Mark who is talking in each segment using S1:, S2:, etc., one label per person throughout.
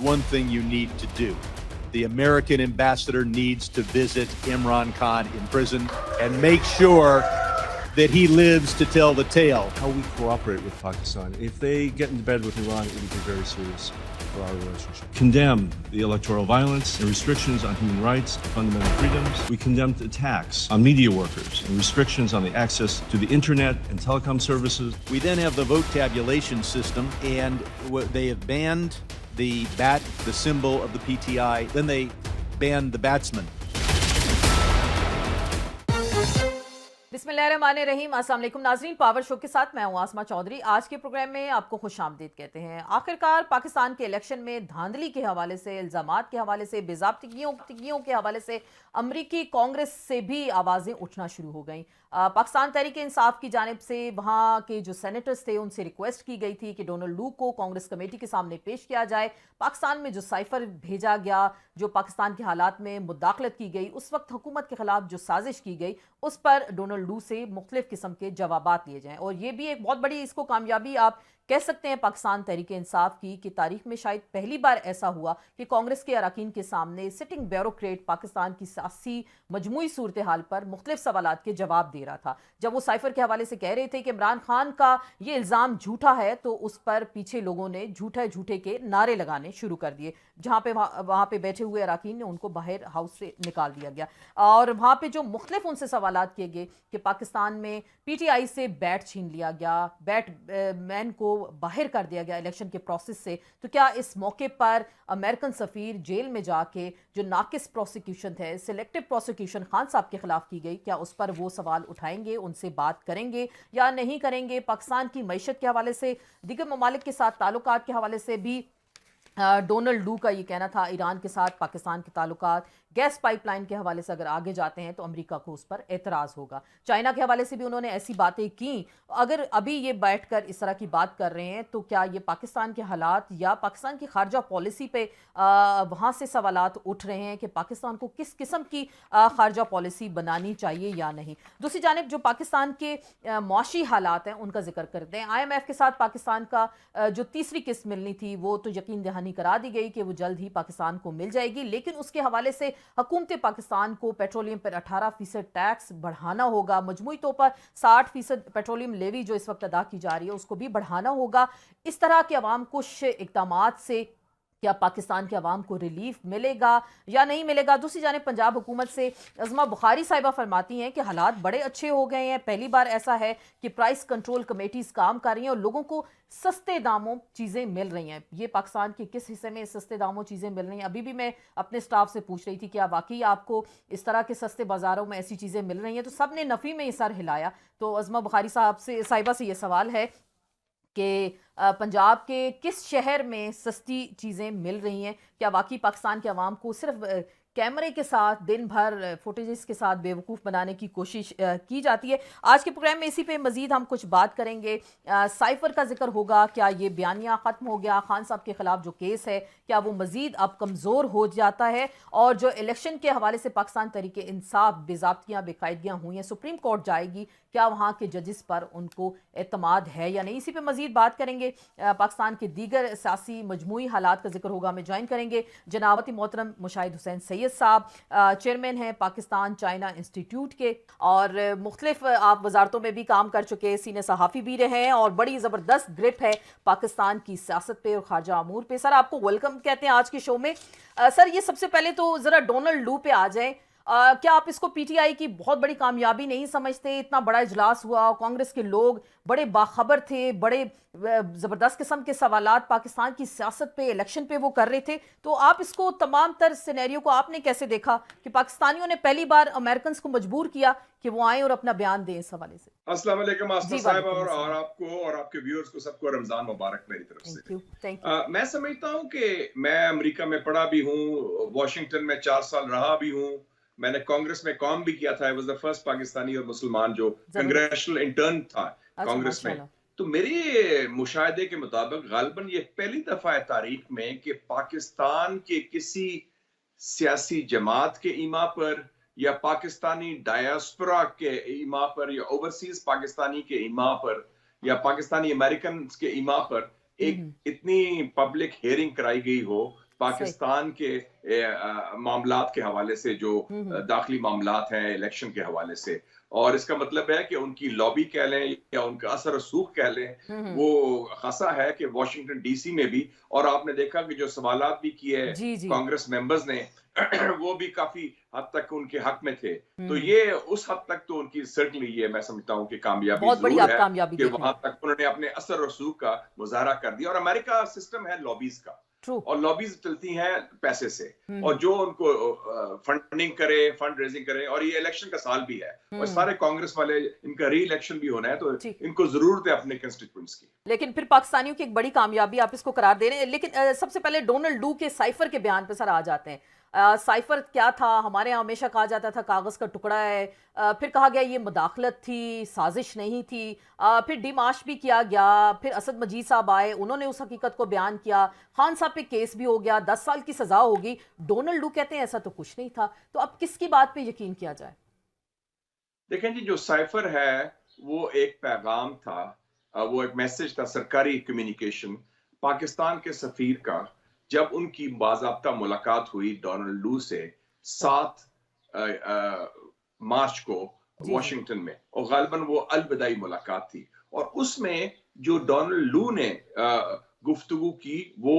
S1: one thing you need to do. The American ambassador needs to visit Imran Khan in prison and make sure that he lives to tell the tale.
S2: How we cooperate with Pakistan. If they get into bed with Iran, it would be very serious for our relationship. Condemn the electoral violence and restrictions on human rights and fundamental freedoms. We condemn attacks on media workers and restrictions on the access to the internet and telecom services.
S1: We then have the vote tabulation system, and they have banned the bat, the symbol of the PTI. Then they banned the batsman.
S3: बिस्मिल्लाहिर्रहमानिर्रहीम। अस्सलाम वालेकुम नाज़रीन, power show के साथ मैं हूं आसमा चौधरी। आज के प्रोग्राम में आपको खुशामदीद कहते हैं। आखिरकार पाकिस्तान के इलेक्शन में धांधली के हवाले से, इल्ज़ामात के हवाले से, बेज़ाब्तिगियों के हवाले से अमरीकी कांग्रेस से भी आवाज़ें उठना शुरू हो गईं। पाकिस्तान तहरीक इंसाफ की जानिब से वहाँ के जो सेनेटर्स थे उनसे रिक्वेस्ट की गई थी कि डोनाल्ड लू को कांग्रेस कमेटी के सामने पेश किया जाए। पाकिस्तान में जो साइफर भेजा गया, जो पाकिस्तान के हालात में मुदाखलत की गई, उस वक्त हुकूमत के खिलाफ जो साजिश की गई, उस पर डोनाल्ड लू से मुख्तलिफ किस्म के जवाबात लिए जाएं। और ये भी एक बहुत बड़ी इसको कामयाबी आप कह सकते हैं पाकिस्तान तहरीक इंसाफ की कि तारीख में शायद पहली बार ऐसा हुआ कि कांग्रेस के अरकान के सामने सिटिंग ब्यूरोक्रेट पाकिस्तान की सियासी मजमूई सूरत हाल पर मुख्तलिफ सवालात के जवाब दे रहा था। जब वो साइफर के हवाले से कह रहे थे कि इमरान खान का ये इल्ज़ाम झूठा है, तो उस पर पीछे लोगों ने झूठे के नारे लगाने शुरू कर दिए, जहाँ पे वहाँ पे बैठे हुए अरकान ने उनको बाहर हाउस से निकाल दिया गया। और वहाँ पे जो मुख्तलिफ उनसे सवालात किए गए कि पाकिस्तान में PTI से बैट छीन लिया गया, बैटमैन को बाहर कर दिया गया इलेक्शन के प्रोसेस से, तो क्या इस मौके पर अमेरिकन सफ़ीर जेल में जाके जो नाकिस प्रोसिक्यूशन थे, सिलेक्टिव प्रोसिक्यूशन खान साहब के खिलाफ की गई, क्या उस पर वो सवाल उठाएंगे, उनसे बात करेंगे या नहीं करेंगे? पाकिस्तान की मईशत के हवाले से, दीगर ममालिक के साथ ताल्लुकात के हवाले से भी डोनाल्ड लू का ये कहना था, ईरान के साथ पाकिस्तान के ताल्लुकात, गैस पाइपलाइन के हवाले से अगर आगे जाते हैं तो अमेरिका को उस पर एतराज़ होगा। चाइना के हवाले से भी उन्होंने ऐसी बातें की। अगर अभी ये बैठकर इस तरह की बात कर रहे हैं तो क्या ये पाकिस्तान के हालात या पाकिस्तान की खारजा पॉलिसी पे वहाँ से सवालात उठ रहे हैं कि पाकिस्तान को किस किस्म की खारजा पॉलिसी बनानी चाहिए या नहीं? दूसरी जानिब जो पाकिस्तान के मुआशी हालात हैं उनका जिक्र करते हैं। IMF के साथ पाकिस्तान का जो तीसरी किस्त मिलनी थी वो तो यकीन दहानी करा दी गई कि वो जल्द ही पाकिस्तान को मिल जाएगी, लेकिन उसके हवाले से हुकूमत पाकिस्तान को पेट्रोलियम पर 18% टैक्स बढ़ाना होगा। मजमूई तौर पर 60% पेट्रोलियम लेवी जो इस वक्त अदा की जा रही है उसको भी बढ़ाना होगा। इस तरह के अवाम कुछ इक़दामात से क्या पाकिस्तान के अवाम को रिलीफ मिलेगा या नहीं मिलेगा? दूसरी जानिब पंजाब हुकूमत से अज़मा बुखारी साहिबा फरमाती हैं कि हालात बड़े अच्छे हो गए हैं, पहली बार ऐसा है कि प्राइस कंट्रोल कमेटीज़ काम कर रही हैं और लोगों को सस्ते दामों चीज़ें मिल रही हैं। ये पाकिस्तान के किस हिस्से में सस्ते दामों चीज़ें मिल रही हैं? अभी भी मैं अपने स्टाफ से पूछ रही थी कि वाकई आपको इस तरह के सस्ते बाज़ारों में ऐसी चीज़ें मिल रही हैं, तो सब ने नफ़ी में सर हिलाया। तो अज़मा बुखारी साहिबा से ये सवाल है कि पंजाब के किस शहर में सस्ती चीज़ें मिल रही हैं? क्या वाकई पाकिस्तान के अवाम को सिर्फ कैमरे के साथ दिन भर फुटेजेस के साथ बेवकूफ़ बनाने की कोशिश की जाती है? आज के प्रोग्राम में इसी पे मज़ीद हम कुछ बात करेंगे। साइफर का जिक्र होगा, क्या ये बयानिया ख़त्म हो गया? खान साहब के ख़िलाफ़ जो केस है क्या वो मज़ीद अब कमज़ोर हो जाता है? और जो इलेक्शन के हवाले से पाकिस्तान तहरीक इंसाफ बेज़ाब्तियाँ बेकायदगियाँ हुई हैं, सुप्रीम कोर्ट जाएगी, क्या वहाँ के जजेस पर उनको एतमाद है या नहीं? इसी पे मज़ीद बात करेंगे। पाकिस्तान के दीगर सियासी मजमूई हालात का जिक्र होगा। हमें ज्वाइन करेंगे जनाबती मोहतरम मुशाहिद हुसैन सैयद साहब, चेयरमैन हैं पाकिस्तान चाइना इंस्टीट्यूट के और मुख्तलिफ आप वजारतों में भी काम कर चुके, सीनियर सहाफ़ी भी रहे हैं और बड़ी ज़बरदस्त ग्रिप है पाकिस्तान की सियासत पे और खारजा अमूर पे। सर आपको वेलकम कहते हैं आज के शो में। सर ये सबसे पहले तो ज़रा डोनाल्ड लू पे आ जाएं। क्या आप इसको PTI की बहुत बड़ी कामयाबी नहीं समझते? इतना बड़ा इजलास हुआ, कांग्रेस के लोग बड़े बाखबर थे, बड़े ज़बरदस्त किस्म के सवालात पाकिस्तान की सियासत पे, इलेक्शन पे वो कर रहे थे, तो आप इसको तमाम तर सिनेरियो को आपने कैसे देखा कि पाकिस्तानियों ने पहली बार अमेरिकन को मजबूर किया कि वो आए और अपना बयान दें इस हवाले से?
S4: अस्सलाम वालेकुम आसमा साहिबा और आपको और आपके व्यूअर्स को सबको रमजान मुबारक मेरी तरफ से।
S3: Thank you.
S4: मैं समझता हूँ कि मैं अमेरिका में पढ़ा भी हूँ, वॉशिंगटन में 4 साल रहा भी हूँ, मैंने कांग्रेस में काम भी किया था। I was the first Pakistani और मुसलमान जो कांग्रेचुअल इंटर्न था कांग्रेस में। तो मेरे मुशाहिदे के मुताबिक गालिबन ये पहली दफा है तारीख में कि पाकिस्तान के किसी सियासी जमात के इमा पर या पाकिस्तानी डायस्पोरा के इमा पर या ओवरसीज पाकिस्तानी के इमा पर या पाकिस्तानी अमेरिकन के इमा पर एक इतनी पब्लिक हियरिंग कराई गई हो पाकिस्तान के मामलात के हवाले से जो दाखिली मामलात हैं इलेक्शन के हवाले से, और इसका मतलब है कि उनकी लॉबी कह लें या उनका असर रसूख कह लें, वो खासा है कि वॉशिंगटन डीसी में भी, और आपने देखा कि जो सवालात भी किए कांग्रेस मेंबर्स ने वो भी काफी हद तक उनके हक में थे। तो ये उस हद तक तो उनकी सर्टनली ये मैं समझता हूँ कि कामयाबी जरूर है कि वहां तक उन्होंने अपने असर रसूख का मुजाहरा कर दिया। और अमेरिका सिस्टम है लॉबीज का, और लॉबीज चलती हैं पैसे से, और जो उनको फंडिंग करे, फंड रेजिंग करे, और ये इलेक्शन का साल भी है और सारे कांग्रेस वाले, इनका री इलेक्शन भी होना है, तो इनको जरूरत है अपने कंस्टिट्यूएंट्स की।
S3: लेकिन फिर पाकिस्तानियों की एक बड़ी कामयाबी आप इसको करार दे रहे हैं। लेकिन सबसे पहले डोनाल्ड डू के साइफर के बयान पे सर आ जाते हैं। साइफर क्या था? हमारे यहाँ हमेशा कहा जाता था कागज का टुकड़ा है, फिर कहा गया ये मुदाखलत थी, साजिश नहीं थी, फिर डिमाश भी किया गया, फिर असद मजीद साहब आए, उन्होंने उस हकीकत को बयान किया, खान साहब पे केस भी हो गया, 10 साल की सजा होगी। डोनाल्ड डू कहते हैं ऐसा तो कुछ नहीं था। तो अब किसकी बात पे यकीन किया जाए?
S4: देखें जी, जो साइफर है वो एक पैगाम था, वो एक मैसेज था, सरकारी कम्युनिकेशन पाकिस्तान के सफीर का, जब उनकी बाज़ाब्ता मुलाकात हुई डोनाल्ड लू से 7 मार्च को वॉशिंगटन में, और गालिबन वो अलविदाई मुलाकात थी, और उसमें जो डोनाल्ड लू ने गुफ्तगू की वो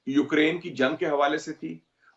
S4: यूक्रेन की जंग के हवाले से थी,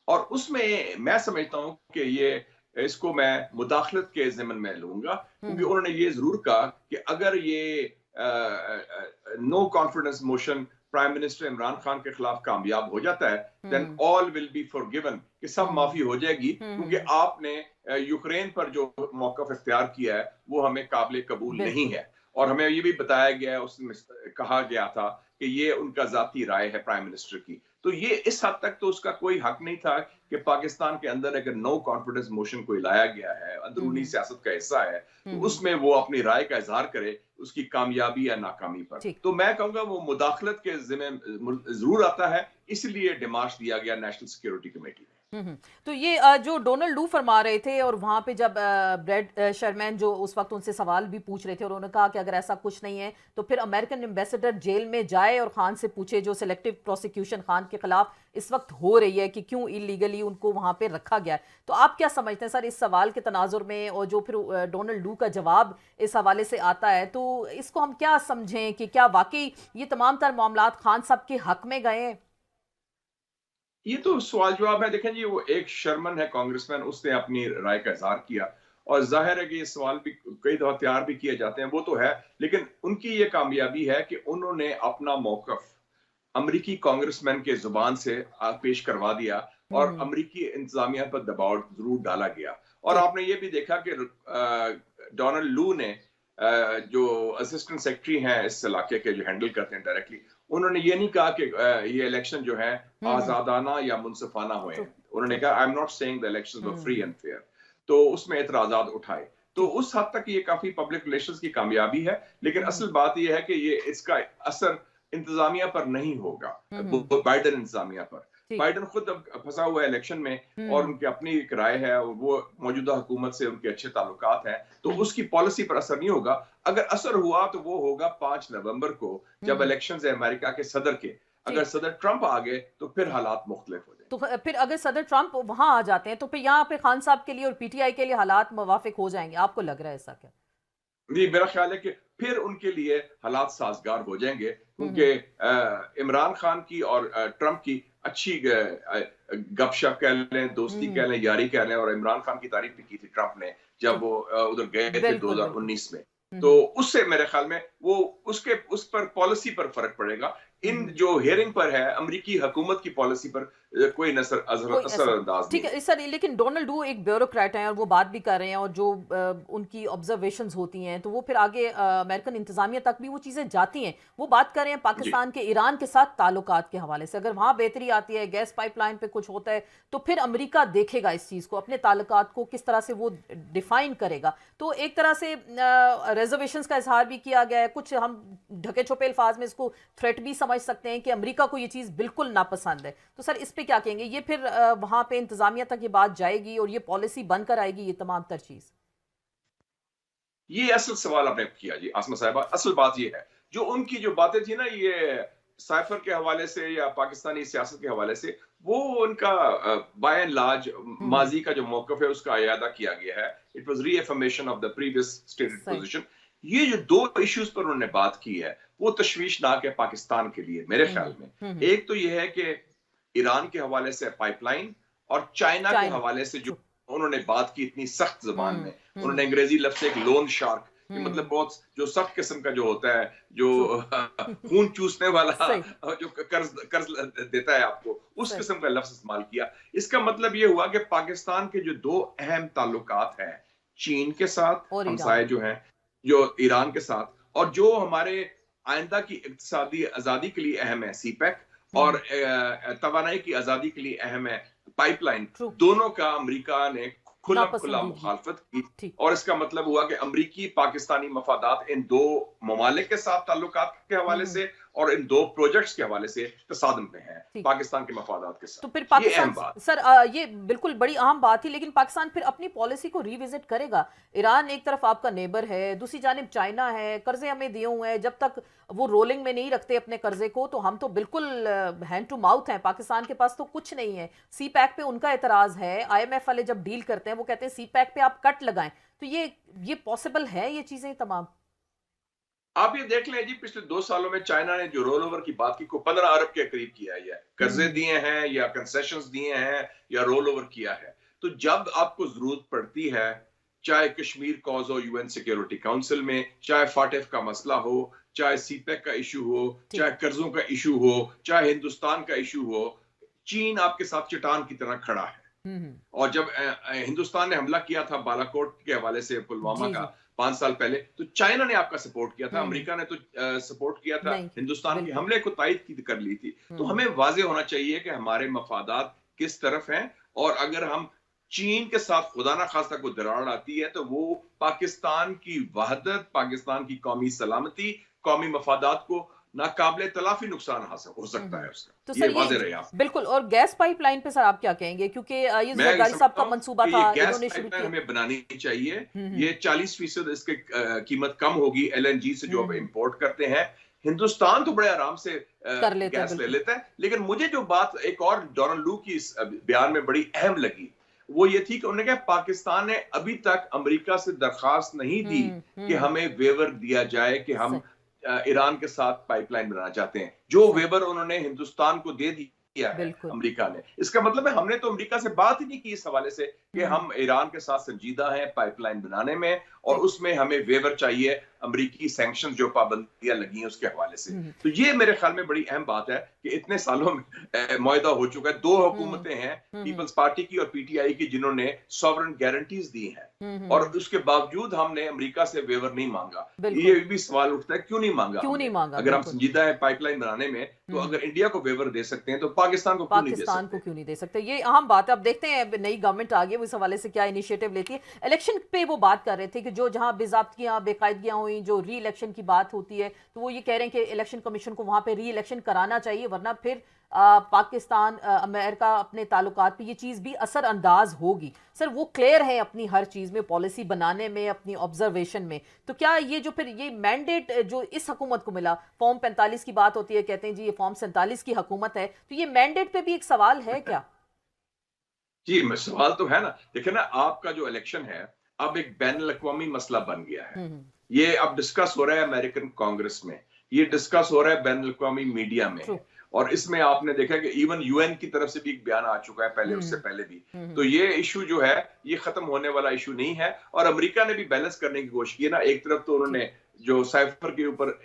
S4: और उसमें मैं समझता हूं कि ये इसको मैं मुदाखलत के ज़िम्न में लूंगा, क्योंकि उन्होंने ये जरूर कहा कि अगर ये no confidence motion prime minister Imran Khan के खिलाफ कामयाब हो जाता है, then all will be forgiven, कि सब माफी हो जाएगी, क्योंकि आपने यूक्रेन पर जो मौक़िफ़ इख्तियार किया है वो हमें काबिल कबूल नहीं है। और हमें ये भी बताया गया है, उसमें कहा गया था कि ये उनका जाती राय है प्राइम मिनिस्टर की। तो ये इस हद तक तो उसका कोई हक नहीं था कि पाकिस्तान के अंदर अगर नो कॉन्फिडेंस मोशन कोई लाया गया है, अंदरूनी सियासत का हिस्सा है, तो उसमें वो अपनी राय का इजहार करे उसकी कामयाबी या नाकामी पर। तो मैं कहूंगा वो मुदाखलत के जिम्मे जरूर आता है, इसलिए डिमार्च दिया गया नेशनल सिक्योरिटी कमेटी में।
S3: तो ये जो डोनाल्ड लू फरमा रहे थे, और वहां पे जब ब्रेड शर्मैन जो उस वक्त उनसे सवाल भी पूछ रहे थे, और उन्होंने कहा कि अगर ऐसा कुछ नहीं है तो फिर अमेरिकन एम्बेसडर जेल में जाए और खान से पूछे, जो सिलेक्टिव प्रोसिक्यूशन खान के खिलाफ इस वक्त हो रही है, कि क्यों इलीगली उनको वहां पे रखा गया है। तो आप क्या समझते हैं सर इस सवाल के तनाजुर में, और जो फिर डोनाल्ड लू का जवाब इस हवाले से आता है, तो इसको हम क्या समझें कि क्या वाकई ये तमाम तर मामलात खान साहब के हक में गए हैं?
S4: ये तो सवाल जवाब है। देखें जी, वो एक शर्मन है कांग्रेसमैन, उसने अपनी राय का इजहार किया, और जाहिर है कि ये सवाल भी कई दफा तैयार भी किए जाते हैं, वो तो है, लेकिन उनकी ये कामयाबी है कि उन्होंने अपना मौकफ अमरीकी कांग्रेसमैन के जुबान से पेश करवा दिया, और अमरीकी इंतजामिया पर दबाव जरूर डाला गया। और आपने ये भी देखा कि डोनाल्ड लू ने जो असिस्टेंट सेक्रेटरी हैं इस इलाके के, जो हैंडल करते हैं डायरेक्टली, उन्होंने ये नहीं कहा कि ये इलेक्शन जो है आजादाना या मुनसिफाना हुए हैं। उन्होंने कहा I am not saying the elections were free and fair. तो उसमें एतराजात उठाए। तो उस हद तक ये काफी पब्लिक रिलेशंस की कामयाबी है, लेकिन असल बात ये है कि ये इसका असर इंतजामिया पर नहीं होगा, बाइडेन इंतजामिया पर। बाइडेन खुद अब फंसा हुआ है इलेक्शन में, और उनकी अपनी एक राय है, वो मौजूदा हुकूमत से उनके अच्छे ताल्लुकात हैं, तो उसकी पॉलिसी पर असर नहीं होगा। अगर असर हुआ तो वो होगा 5 नवंबर को, जब इलेक्शंस है अमेरिका के सदर के। अगर सदर ट्रंप आ गए तो फिर हालात मुख्तलिफ हो जाए।
S3: तो फिर अगर सदर ट्रंप वहां आ जाते हैं तो फिर यहाँ पे खान साहब के लिए और पीटीआई के लिए हालात मुवाफिक हो जाएंगे, आपको लग रहा है ऐसा क्या?
S4: जी, मेरा ख्याल है कि फिर उनके लिए हालात साजगार हो जाएंगे, क्योंकि इमरान खान की और ट्रंप की अच्छी गपशप कह लें, दोस्ती कह लें, यारी कह लें, और इमरान खान की तारीफ भी की थी ट्रंप ने जब वो उधर गए थे 2019 में। तो उससे मेरे ख्याल में वो उस पर पॉलिसी पर फर्क पड़ेगा। इन जो हेयरिंग पर है, अमेरिकी हुकूमत की पॉलिसी पर कोई असरअंदाज
S3: ठीक है सर। लेकिन डोनाल्ड डू एक ब्यूरोक्रेट हैं और वो बात भी कर रहे हैं, और जो उनकी ऑब्जर्वेशंस होती हैं तो वो फिर आगे अमेरिकन इंतजामिया तक भी वो चीज़ें जाती हैं। वो बात कर रहे हैं पाकिस्तान के ईरान के साथ ताल्लुकात के हवाले से, अगर वहाँ बेहतरी आती है, गैस पाइपलाइन पे कुछ होता है, तो फिर अमेरिका देखेगा इस चीज़ को, अपने ताल्लुकात को किस तरह से वो डिफाइन करेगा। तो एक तरह से रिजर्वेशंस का इजहार भी किया गया है, कुछ हम ढके छुपे अल्फाज में इसको थ्रेट भी समझ सकते हैं कि अमेरिका को ये चीज़ बिल्कुल नापसंद है। तो सर इस पे क्या कहेंगे? ये फिर वहां पे इंतजामिया तक ये बात जाएगी और ये पॉलिसी बनकर आएगी, ये तमाम तर चीज?
S4: ये असल सवाल आपने किया जी आसमा साहिबा। असल बात ये है, जो उनकी जो बातें थी ना, ये साइफर के हवाले से या पाकिस्तानी सियासत के हवाले से वो उनका बाय एंड लार्ज माजी का जो मौकफ है उसका अयादा किया गया है। It was reaffirmation of the previous stated position. ये जो दो इश्यूज पर उन्होंने बात की है वो तशवीशनाक है पाकिस्तान के लिए मेरे ख्याल में। एक तो ये है कि ईरान के हवाले से पाइपलाइन और चाइना के हवाले से जो उन्होंने बात की इतनी सख्त जबान में, उन्होंने अंग्रेजी लफ्ज से एक लोन शार्क, मतलब बहुत जो सख्त किस्म का जो होता है, जो खून चूसने वाला जो कर्ज देता है आपको, उस किस्म का लफ्ज इस्तेमाल किया। इसका मतलब ये हुआ कि पाकिस्तान के जो दो अहम ताल्लुकात हैं चीन के साथ, हमसाये जो हैं, जो ईरान के साथ, और जो हमारे आइंदा की इक्तिसादी आजादी के लिए अहम है सीपैक, और तवानाई की आजादी के लिए अहम है पाइपलाइन, दोनों का अमेरिका ने खुला मुखालफत की। और इसका मतलब हुआ कि अमरीकी पाकिस्तानी मफादात इन दो ममालिक के साथ ताल्लुकात के हवाले से और इन दो प्रोजेक्ट्स के हवाले से तसादम में है पाकिस्तान के मफादात के साथ।
S3: तो फिर पाकिस्तान, सर ये बिल्कुल बड़ी अहम बात थी, लेकिन पाकिस्तान फिर अपनी पॉलिसी को रिविजिट करेगा। ईरान एक तरफ आपका नेबर है, दूसरी जानिब चाइना है, कर्जे हमें दिए हुए हैं, जब तक वो रोलिंग में नहीं रखते अपने कर्जे को तो हम तो बिल्कुल हैंड टू माउथ हैं। पाकिस्तान के पास तो कुछ नहीं है। सी पैक पे उनका एतराज है, IMF वाले जब डील करते हैं वो कहते हैं सी पैक पे आप कट लगाएं। तो ये पॉसिबल है ये चीजें तमाम?
S4: आप ये देख लें जी, पिछले 2 सालों में चाइना ने जो रोल ओवर की बात की को 15 अरब के करीब किया है, कर्जे दिए हैं या कंसेशंस दिए हैं या रोल ओवर किया है। तो जब आपको जरूरत पड़ती है, चाहे कश्मीर कॉज हो UN सिक्योरिटी काउंसिल में, चाहे फाटेफ का मसला हो, चाहे सीपैक का इशू हो, चाहे कर्जों का इशू हो, चाहे हिंदुस्तान का इशू हो, चीन आपके साथ चट्टान की तरह खड़ा है। और जब हिंदुस्तान ने हमला किया था बालाकोट के हवाले से, पुलवामा का 5 साल पहले, तो चाइना ने आपका सपोर्ट किया था, अमेरिका ने तो सपोर्ट किया था, हिंदुस्तान के हमले को तायद कर ली थी। तो हमें वाज़ेह होना चाहिए कि हमारे मफादात किस तरफ हैं, और अगर हम चीन के साथ खुदा ना खास्ता को दरार आती है तो वो पाकिस्तान की वहदत, पाकिस्तान की कौमी सलामती, कौमी मफादात को नाकाबिले तलाफी नुकसान हासिल हो सकता है उसका।
S3: तो सर ये बिल्कुल। और गैस पाइपलाइन पे सर आप क्या कहेंगे, क्योंकि ये ज़रदारी साहब का मंसूबा था, इन्होंने शुरू किया।
S4: हमें बनानी चाहिए। ये 40% इसकी कीमत कम होगी LNG से जो इंपोर्ट करते हैं। हिंदुस्तान तो बड़े आराम से गैस ले लेता है, लेकिन मुझे जो बात एक और डोनाल्ड लू की इस बयान में बड़ी अहम लगी वो ये थी कि उन्होंने कहा पाकिस्तान ने अभी तक अमेरिका से दरखास्त नहीं दी कि हमें वेवर दिया जाए कि हम ईरान के साथ पाइपलाइन बनाना चाहते हैं। जो वेबर उन्होंने हिंदुस्तान को दे दिया है अमेरिका ने, इसका मतलब है हमने तो अमेरिका से बात ही नहीं की इस हवाले से कि हम ईरान के साथ संजीदा हैं पाइपलाइन बनाने में, और उसमें हमें वेवर चाहिए अमेरिकी सैंक्शन जो पाबंदियां लगी हैं उसके हवाले से। तो ये मेरे ख्याल में बड़ी अहम बात है कि इतने सालों में मुआहदा हो चुका है। 2 हुकूमतें हैं, पीपल्स पार्टी की और PTI की, जिन्होंने सॉवरेन गारंटीज दी हैं, और उसके बावजूद हमने अमेरिका से वेवर नहीं मांगा। ये भी सवाल उठता है क्यों नहीं मांगा? अगर हम संजीदा है पाइपलाइन बनाने में, तो अगर इंडिया को वेवर दे सकते हैं तो पाकिस्तान को क्यों नहीं दे सकते? ये अहम बात है। अब देखते हैं नई गवर्नमेंट आ गई वो इस हवाले से क्या इनिशिएटिव लेती है। इलेक्शन पे वो बात कर रहे थे कि जो जहां बेज़ाब्तियां, बेकायदगियां हुई, जो री इलेक्शन की बात होती है, तो वो ये कह रहे हैं कि इलेक्शन कमीशन को वहां पे री इलेक्शन कराना चाहिए, वरना फिर पाकिस्तान अमेरिका अपने ताल्लुकात पे ये चीज़ भी असरअंदाज होगी। सर वो क्लियर है अपनी हर चीज़ में, पॉलिसी बनाने में, अपनी ऑब्जर्वेशन में। तो क्या ये जो फिर ये मैंडेट जो इस हुकूमत को मिला, फॉर्म 45 की बात होती है, कहते हैं जी ये फॉर्म 47 की हुकूमत है, तो ये मैंडेट पे भी एक सवाल है क्या? जी सवाल तो है ना। देखिए ना, आपका जो इलेक्शन है अब एक बैनुल-अक़वामी मसला बन गया है। ये अब डिस्कस हो रहा है अमेरिकन कांग्रेस में, ये डिस्कस हो रहा है बैनुल-अक़वामी मीडिया में, और इसमें आपने देखा कि इवन UN की तरफ से भी एक बयान आ चुका है पहले, उससे पहले भी। तो ये इशू जो है ये खत्म होने वाला इशू नहीं है, और अमेरिका ने भी बैलेंस करने की कोशिश की है ना। एक तरफ तो उन्होंने जो साइफर के ऊपर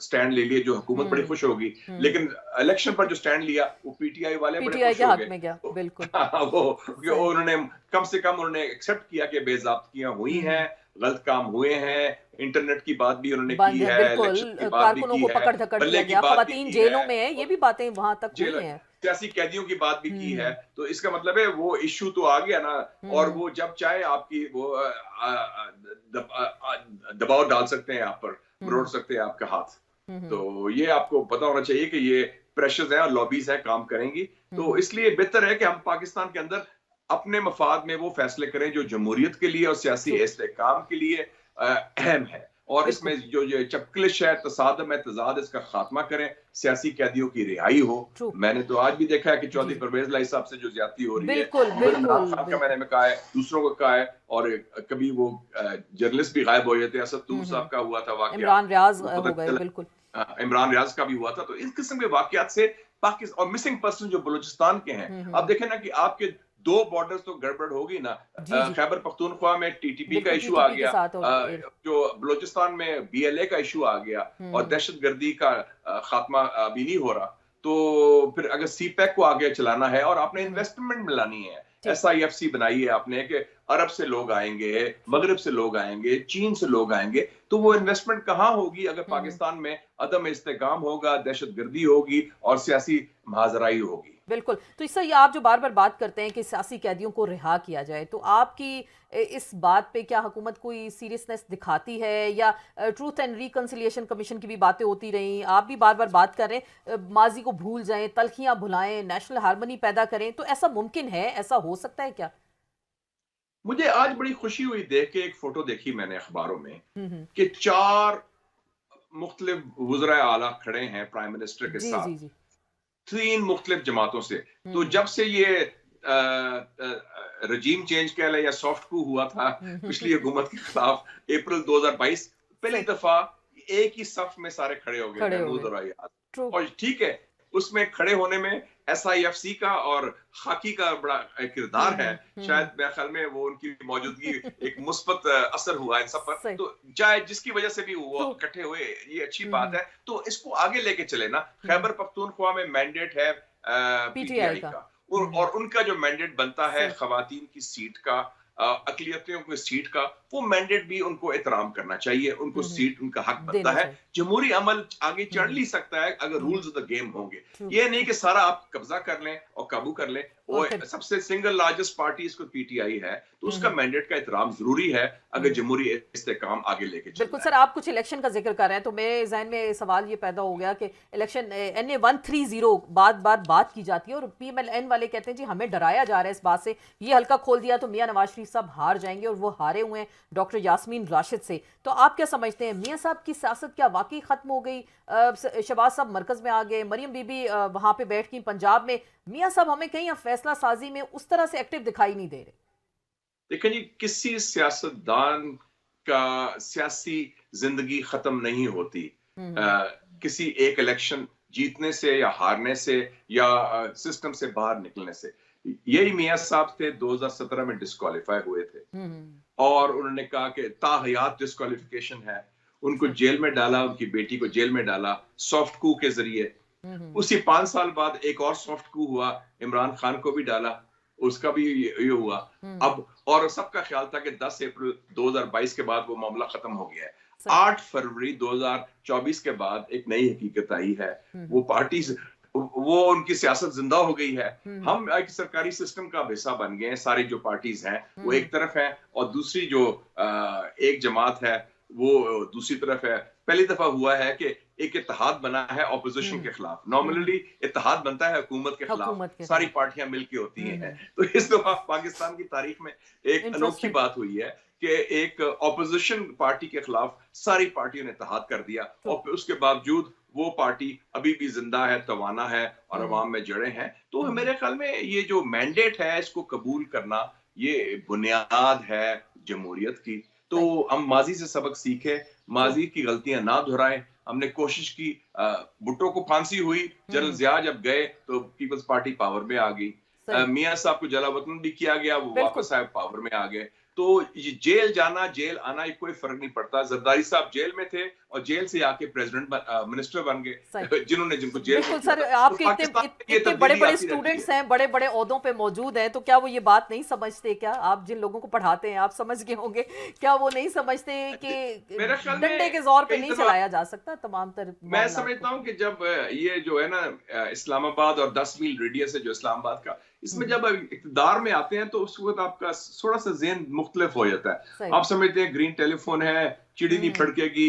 S4: स्टैंड ले लिए, जो हुकूमत बड़ी खुश होगी, लेकिन इलेक्शन पर जो स्टैंड लिया वो PTI वाले बड़े खुश हो गए।
S3: बिल्कुल
S4: वो उन्होंने कम से कम उन्होंने एक्सेप्ट किया कि बेज़ाब्तियां हुई हैं, गलत काम हुए हैं, इंटरनेट की बात भी उन्होंने की है, इलेक्शन की बात भी की है,
S3: पकड़ धकड़ किया गया, ख़वातीन जेलों में है, ये भी बातें वहां तक हुई हैं,
S4: सियासी कैदियों की बात भी की है। तो इसका मतलब है वो इशू तो आ गया ना, और वो जब चाहे आपकी वो दबाव डाल सकते हैं, आप पर मरोड़ सकते हैं आपका हाथ। तो ये आपको पता होना चाहिए कि ये प्रेशर्स हैं और लॉबीज हैं, काम करेंगी। तो इसलिए बेहतर है कि हम पाकिस्तान के अंदर अपने मफाद में वो फैसले करें जो जमहूरियत के लिए और सियासी इस्तेहकाम के लिए अहम है। और इसमें जो ये चपकलिश है, तसादम है, तजाद, इसका खात्मा करें, सियासी कैदियों की रिहाई हो। मैंने तो आज भी देखा है कि चौधरी परवेज लाई साहब से जो ज्यादती हो रही है, इमरान खान का मैंने कहा है, दूसरों को कहा है, और कभी वो जर्नलिस्ट भी गायब हो जाते हैं। असद तूर साहब का हुआ था वाकया,
S3: इमरान रियाज हो गए, बिल्कुल
S4: इमरान रियाज का भी हुआ था। तो इस किस्म के वाकयात से पाकिस्तान और मिसिंग पर्सन जो बलूचिस्तान के हैं, अब देखें ना कि आपके 2 बॉर्डर्स तो गड़बड़ होगी ना। खैबर पख्तूनख्वा में टीटीपी का इशू आ गया, जो बलूचिस्तान में BLA का इशू आ गया, और दहशतगर्दी का खात्मा अभी नहीं हो रहा। तो फिर अगर CPEC को आगे चलाना है और आपने इन्वेस्टमेंट मिलानी है, SIFC बनाई है आपने कि अरब से लोग आएंगे, मगरब से लोग आएंगे, चीन से लोग आएंगे, तो वो इन्वेस्टमेंट कहाँ होगी अगर पाकिस्तान में अदम इस्तेकाम होगा, दहशतगर्दी होगी और सियासी महाजराई होगी।
S3: बिल्कुल। तो इससे ये आप जो बार बार बात करते हैं कि सियासी कैदियों को रिहा किया जाए, तो आपकी इस बात पे क्या हुकूमत कोई सीरियसनेस दिखाती है, या ट्रूथ एंड रिकंसिलिएशन कमीशन की भी बातें होती रही, आप भी बार बार बात कर रहे हैं माजी को भूल जाएं, तलखियां भुलाएं, नेशनल हार्मनी पैदा करें, तो ऐसा मुमकिन है, ऐसा हो सकता है क्या?
S4: मुझे आज बड़ी खुशी हुई देख के, एक फोटो देखी मैंने अखबारों में कि 4 मुख्तलिफ वज़राए आला खड़े हैं प्राइम मिनिस्टर के साथ, 3 मुख्तलिफ जमातों से। तो जब से ये रजीम चेंज कह लें या सॉफ्ट कू हुआ था पिछली हुकूमत के खिलाफ अप्रैल 2022, पहली दफा एक ही सफ में सारे खड़े हो गए महमूद और अयाज। और ठीक है, उसमें खड़े होने में SIFC का और खाकी का बड़ा किरदार है। शायद मेरे ख्याल में वो उनकी मौजूदगी एक मुस्बत असर हुआ इन सब पर। तो चाहे जिसकी वजह से भी वो इकट्ठे हुए, ये अच्छी बात है। तो इसको आगे लेके चले ना। खैबर पख्तूनख्वा में मैंडेट है PTI का, और उनका जो मैंडेट बनता है खवातीन की सीट का, अकलियतों की सीट का, वो मैंडेट भी उनको एहतराम करना चाहिए। उनको सीट, उनका हक बनता है। जमहूरी अमल आगे चढ़ नहीं सकता है अगर रूल्स ऑफ द गेम होंगे। ये नहीं कि सारा आप कब्जा कर लें और काबू कर लें। और सबसे सिंगल लार्जेस्ट पार्टी इसको PTI है, तो उसका मैंडेट का एहतराम जरूरी है अगर जमहूरी इस्तेकाम आगे लेके चलना।
S3: बिल्कुल सर, आप कुछ इलेक्शन का जिक्र कर रहे हैं, तो मेरे जहन में सवाल ये पैदा हो गया कि इलेक्शन NA 130 बात की जाती है, और PMLN वाले कहते हैं जी हमें डराया जा रहा है इस बात से, ये हल्का खोल दिया तो मियां नवाज शरीफ साहब हार जाएंगे, और वो हारे हुए हैं डॉक्टर यास्मीन राशिद से। तो आप क्या समझते हैं, मियां साहब की सियासत क्या वाकई खत्म हो गई? शहबाज साहब मरकज में आ गए, मरियम बीबी वहां पे बैठ गई पंजाब में, मियां साहब हमें कहीं फैसला साजी में उस तरह से एक्टिव दिखाई नहीं दे रहे।
S4: देखिए जी, किसी सियासतदान का सियासी जिंदगी खत्म नहीं होती किसी एक इलेक्शन जीतने से या हारने से या सिस्टम से बाहर निकलने से। यही मियां साहब थे, 2017 में डिस्क्वालीफाई हुए थे, और उन्होंने कहा कि ताहयात डिस्क्वालिफिकेशन है। उनको जेल में डाला, उनकी बेटी को जेल में डाला सॉफ्ट कू के जरिए। उसी 5 साल बाद एक और सॉफ्ट कू हुआ, इमरान खान को भी डाला, उसका भी ये हुआ। अब और सबका ख्याल था कि 10 अप्रैल 2022 के बाद वो मामला खत्म हो गया है। 8 फरवरी 2024 के बाद एक नई हकीकत आई है। वो पार्टी, वो उनकी सियासत जिंदा हो गई है। हम एक सरकारी सिस्टम का हिस्सा बन गए हैं। सारी जो पार्टीज हैं वो एक तरफ है, और दूसरी जो एक जमात है वो दूसरी तरफ है। पहली दफा हुआ है कि एक इत्तेहाद बना है ऑपोजिशन के खिलाफ। नॉर्मली इत्तेहाद बनता है हुकूमत के खिलाफ, सारी पार्टियां मिलके होती हैं। तो इस दफा पाकिस्तान की तारीख में एक अनोखी बात हुई है कि एक ऑपोजिशन पार्टी के खिलाफ सारी पार्टियों ने इत्तेहाद कर दिया, और उसके बावजूद वो पार्टी अभी भी जिंदा है, तवाना है और अवाम में जड़े हैं। तो मेरे ख्याल में ये जो मैंडेट है, इसको कबूल करना, ये बुनियाद है जमहूरियत की। तो हम माजी से सबक सीखे, माजी की गलतियां ना दोहराएं। हमने कोशिश की, भुट्टो को फांसी हुई, जनरल जिया जब गए तो पीपल्स पार्टी पावर में आ गई। मियां साहब को जलावतन भी किया गया, वो वापस आए, पावर में आ गए। तो ये जेल जाना, जेल आना, ये कोई फर्क नहीं पड़ता। जरदारी साहब जेल में थे और जेल से आके प्रेसिडेंट मिनिस्टर बन गए, जिनको जेल।
S3: बिल्कुल सर, आपके इतने बड़े-बड़े स्टूडेंट्स हैं, बड़े-बड़े ओहदों पे मौजूद हैं, तो क्या वो ये बात नहीं समझते? क्या आप जिन लोगों को पढ़ाते हैं, आप समझ गए होंगे, क्या वो नहीं समझते कि डंडे के जोर पे नहीं चलाया जा सकता तमाम तर?
S4: मैं समझता हूँ कि जब ये जो है ना इस्लामाबाद और 10 मील रेडियस है जो इस्लामाबाद का, इसमें जब इक़्तिदार में आते हैं तो उस वक्त आपका थोड़ा सा ज़हन मुख्तलिफ हो जाता है। आप समझते हैं ग्रीन टेलीफोन है, चिड़ी नहीं फड़केगी,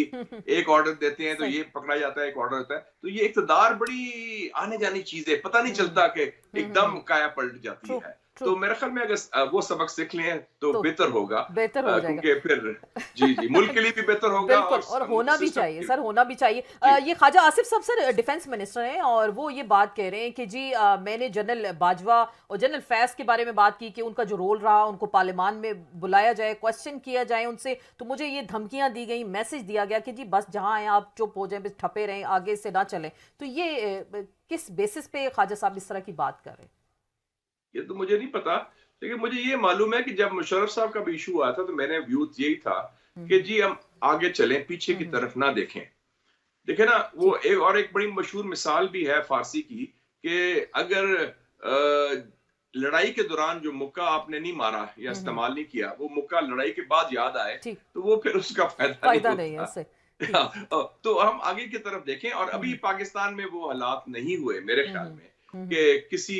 S4: एक ऑर्डर देते हैं तो ये पकड़ा जाता है, एक ऑर्डर होता है। तो ये इक़्तिदार बड़ी आने जानी चीज है, पता नहीं चलता कि एकदम काया पलट जाती है। तो मेरे ख्याल में अगर वो सबक सीख लें तो बेहतर होगा,
S3: बेहतर हो जाएगा
S4: क्योंकि फिर जी मुल्क के लिए भी बेहतर होगा।
S3: बिल्कुल, और होना भी चाहिए सर, होना भी चाहिए। ये ख्वाजा आसिफ साहब सर डिफेंस मिनिस्टर हैं और वो ये बात कह रहे हैं कि जी मैंने जनरल बाजवा और जनरल फैज के बारे में बात की कि उनका जो रोल रहा, उनको पार्लियामान में बुलाया जाए, क्वेश्चन किया जाए उनसे, तो मुझे ये धमकियां दी गई, मैसेज दिया गया कि जी बस जहां आए आप चुप हो जाए, बस ठपे रहें, आगे से ना चलें। तो ये किस बेसिस पे ख्वाजा साहब इस तरह की बात कर रहे हैं?
S4: ये तो मुझे नहीं पता, लेकिन मुझे ये मालूम है कि जब मुशर्रफ साहब का भी इशू आया था तो मैंने व्यू यही था कि जी हम आगे चलें, पीछे की तरफ ना देखें। देखे ना, वो एक बड़ी मशहूर मिसाल भी है फारसी की कि अगर लड़ाई के दौरान जो मुक्का आपने नहीं मारा या इस्तेमाल नहीं किया, वो मुक्का लड़ाई के बाद याद आए तो वो फिर उसका फायदा नहीं होता। तो हम आगे की तरफ देखें, और अभी पाकिस्तान में वो हालात नहीं हुए मेरे ख्याल में कि किसी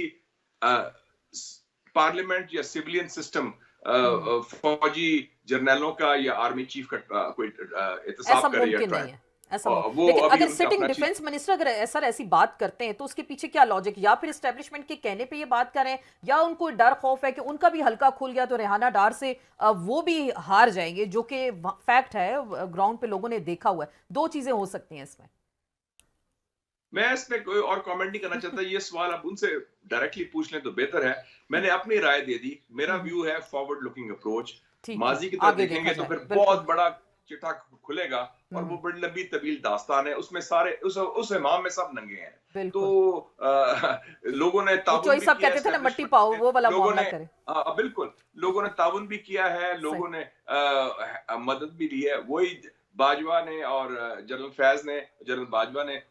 S4: पार्लियामेंट या सिविलियन सिस्टम फौजी जर्नलों का या आर्मी चीफ का कोई एहतसाब करे या ट्राई।
S3: लेकिन अगर सिटिंग डिफेंस मिनिस्टर अगर ऐसी बात करते हैं तो उसके पीछे क्या लॉजिक, या फिर एस्टेब्लिशमेंट के कहने पे ये बात करें, या उनको डर खौफ है कि उनका भी हल्का खुल गया तो रेहाना डार से वो भी हार जाएंगे, जो कि फैक्ट है, ग्राउंड पे लोगों ने देखा हुआ है। दो चीजें हो सकती हैं इसमें।
S4: मैं इस पे कोई और कमेंट नहीं करना चाहता, ये सवाल आप उनसे डायरेक्टली पूछ लें तो बेहतर है। मैंने अपनी राय दे दी, मेरा व्यू है फॉरवर्ड लुकिंग अप्रोच। माजी की तरफ देखेंगे तो फिर बहुत बड़ा चिट्ठा खुलेगा और वो बड़ी लंबी तवील दास्तान है, उसमें सारे उस इमाम में सब नंगे हैं। तो लोगों ने ताउन भी
S3: कहते थे ना, मट्टी पाओ, वो वाला मामला करे।
S4: बिल्कुल, लोगों ने ताउन भी किया है, लोगों ने मदद भी दी है। वही बाजवा ने और जनरल फैज ने, जनरल बाजवा ने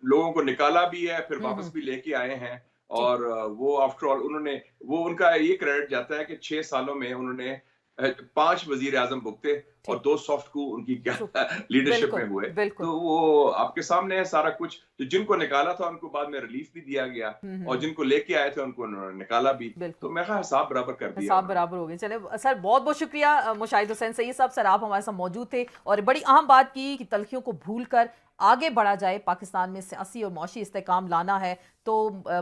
S4: लोगों को निकाला भी है, फिर वापस भी लेके आए हैं। और वो आफ्टर ऑल उन्होंने, वो उनका ये क्रेडिट जाता है कि 6 सालों में उन्होंने 5 वजीर आजम भुगते और 2 सॉफ्ट कू उनकी क्या लीडरशिप में हुए। तो वो आपके सामने है सारा कुछ। तो जिनको निकाला था उनको बाद में रिलीफ भी दिया गया, और जिनको लेके आए थे उनको उन्होंने निकाला भी। तो मैं हिसाब बराबर कर दिया,
S3: हिसाब बराबर हो गए। चले सर, बहुत बहुत शुक्रिया मुशाहिद हुसैन सईद साहब, सर आप हमारे साथ मौजूद थे और बड़ी अहम बात की कि तलखियों को भूल कर आगे बढ़ा जाए। पाकिस्तान में सियासी और मौशी इस्तेकाम लाना है तो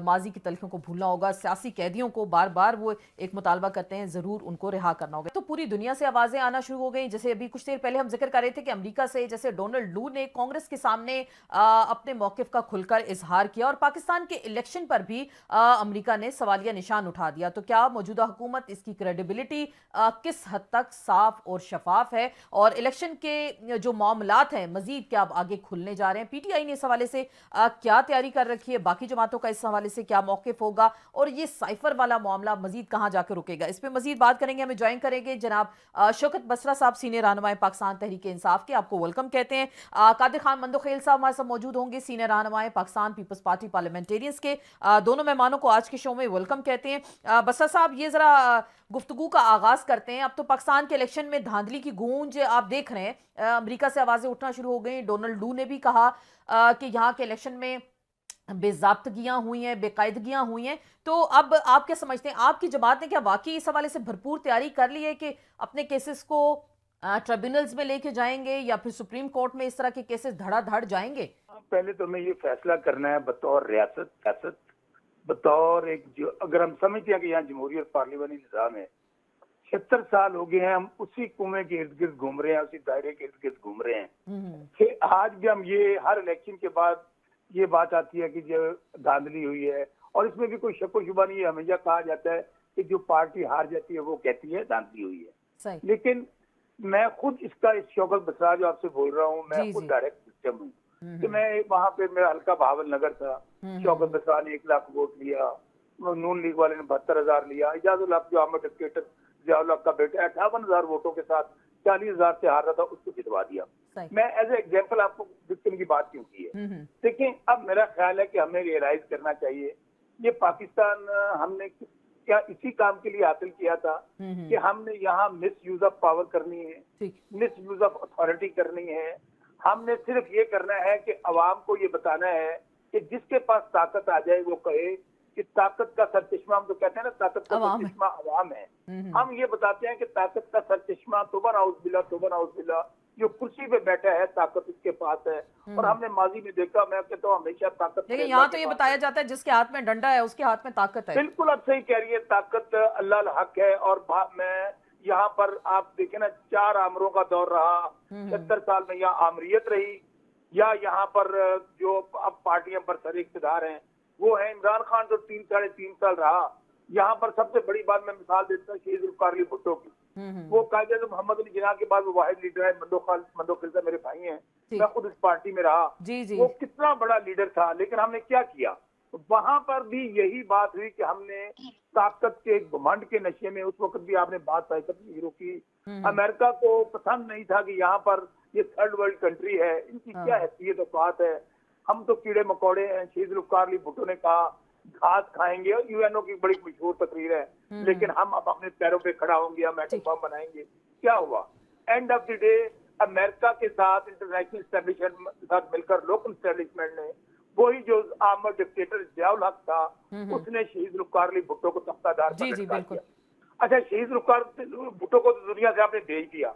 S3: माजी की तलखियों को भूलना होगा। सियासी कैदियों को बार बार वो एक मुतालबा करते हैं, ज़रूर उनको रिहा करना होगा। तो पूरी दुनिया से आवाज़ें आना शुरू हो गई। जैसे अभी कुछ देर पहले हम जिक्र कर रहे थे कि अमेरिका से जैसे डोनाल्ड लू ने कांग्रेस के सामने अपने मौक़िफ़ का खुलकर इजहार किया, और पाकिस्तान के इलेक्शन पर भी अमेरिका ने सवालिया निशान उठा दिया। तो क्या मौजूदा हुकूमत, इसकी क्रेडिबिलिटी किस हद तक साफ और शफाफ है, और इलेक्शन के जो मामलात हैं मजीद क्या अब आगे खुलने जा रहे हैं? PTI ने इस हवाले से क्या तैयारी कर रखी है, बाकी जमातों का इस हवाले से क्या मौक़िफ़ होगा, और ये साइफर वाला मामला मजीद कहां जाकर रुकेगा, इस पे मजीद बात करेंगे। हमें ज्वाइन करेंगे जनाब शौकत बसरा साहब, सीनियर रहनुमाए पाकिस्तान तहरीक इंसाफ के, आपको वेलकम कहते हैं। कादिर खान मंदोखेल साहब हमारे साथ मौजूद होंगे, सीनियर रहनुमाए पाकिस्तान पीपल्स पार्टी पार्लियामेंटेरियंस के। दोनों मेहमानों को आज के शो में वेलकम कहते हैं। बसरा साहब, ये जरा गुफ्तगू का आगाज करते हैं। अब तो पाकिस्तान के इलेक्शन में धांधली की गूंज आप देख रहे हैं, अमेरिका से आवाजें उठना शुरू हो गई। डोनाल्ड लू ने भी कहा कि यहाँ के इलेक्शन में बेज़ाब्तगियां हुई हैं, बेकायदगियां हुई हैं। तो अब आप क्या समझते हैं, आपकी जमात ने क्या वाकई इस हवाले से भरपूर तैयारी कर ली है कि अपने केसेस को ट्रिब्यूनल्स में लेके जाएंगे, या फिर सुप्रीम कोर्ट में इस तरह के केसेस धड़ाधड़ जाएंगे?
S5: पहले तो हमें ये फैसला करना है बतौर रियासत, बतौर एक, जो अगर हम समझते हैं कि यहाँ जमहूरी और पार्लियामानी निज़ाम है, 76 साल हो गए हैं हम उसी कुएं के इर्द गिर्द घूम रहे हैं, उसी दायरे के इर्द गिर्द घूम रहे हैं। फिर आज भी हम ये हर इलेक्शन के बाद ये बात आती है कि जो धांधली हुई है, और इसमें भी कोई शक व शुबा नहीं है। हमेशा कहा जाता है कि जो पार्टी हार जाती है वो कहती है धांधली हुई है। लेकिन मैं खुद इसका, इस शौकत बसरा जो आपसे बोल रहा हूँ, मैं खुद डायरेक्ट सिस्टम हूँ कि मैं वहाँ पे, मेरा हल्का भावल नगर था, शौकत बसरा ने 1 लाख वोट लिया, नून लीग वाले ने 72,000 लिया, इजाजुल हक जो अहमद क्रिकेटर जियाउल हक का बेटा 58,000 वोटों के साथ 40,000 से हार रहा था, उसको जितवा दिया। मैं एज ए एग्जाम्पल आपको विक्टिम की बात क्यों की है। देखिए, अब मेरा ख्याल है कि हमें रियलाइज करना चाहिए ये पाकिस्तान हमने क्या इसी काम के लिए हासिल किया था कि हमने यहाँ मिस यूज ऑफ पावर करनी है, मिस यूज ऑफ अथॉरिटी करनी है। हमने सिर्फ ये करना है कि अवाम को ये बताना है कि जिसके पास ताकत आ जाए वो कहे कि ताकत का सरचश्मा, हम तो कहते हैं ना ताकत का सरचश्मा अवाम है। हम ये बताते हैं कि ताकत का सरचश्मा तोबा नाउज़ बिल्लाह जो कुर्सी पे बैठा है ताकत उसके पास है। और हमने माजी में देखा, मैं कहता हूँ हमेशा ताकत।
S3: लेकिन यहाँ तो ये बताया जाता है जिसके हाथ में डंडा है उसके हाथ में ताकत है।
S5: बिल्कुल आप सही कह रही है, ताकत अल्लाह हक है। और मैं यहाँ पर आप देखें ना, 4 आमरों का दौर रहा, 70 साल में यहाँ आमरीत रही, या यहाँ पर जो अब पार्टियां बरसर इक़्तिदार हैं वो है इमरान खान, जो 3 साढ़े 3 साल रहा। यहाँ पर सबसे बड़ी बात मैं मिसाल देता हूँ शहीद ज़ुल्फ़िकार अली भुट्टो की। वो कायदे मोहम्मद अली जिन्ना के बाद वो वाहिद लीडर है, मंदो खिलसा मेरे भाई हैं, मैं खुद इस पार्टी में रहा। वो कितना बड़ा लीडर था, लेकिन हमने क्या किया, वहां पर भी यही बात हुई कि हमने ताकत के घमंड के नशे में, उस वक्त भी आपने बात हीरो की, अमेरिका को पसंद नहीं था कि यहाँ पर ये थर्ड वर्ल्ड कंट्री है, इनकी क्या हैसियत और बात है, हम तो कीड़े मकोड़े हैं। शहीद ज़ुल्फ़िकार अली भुट्टो ने कहा घास खाएंगे, और यूएनओ की बड़ी मशहूर तकरीर है, लेकिन हम अब अपने पैरों पे खड़ा होंगे, हम एटम बम बनाएंगे। क्या हुआ? End of the day America के साथ, इंटरनेशनल एस्टेब्लिशमेंट के साथ मिलकर लोकल एस्टेब्लिशमेंट ने, वही जो आर्मड डिक्टेटर ज़ियाउल हक था, उसने शहीद ज़ुल्फ़िकार अली भुट्टो को तख्तादार पर लटका दिया। अच्छा, शहीद ज़ुल्फ़िकार भुट्टो को तो दुनिया से आपने भेज दिया,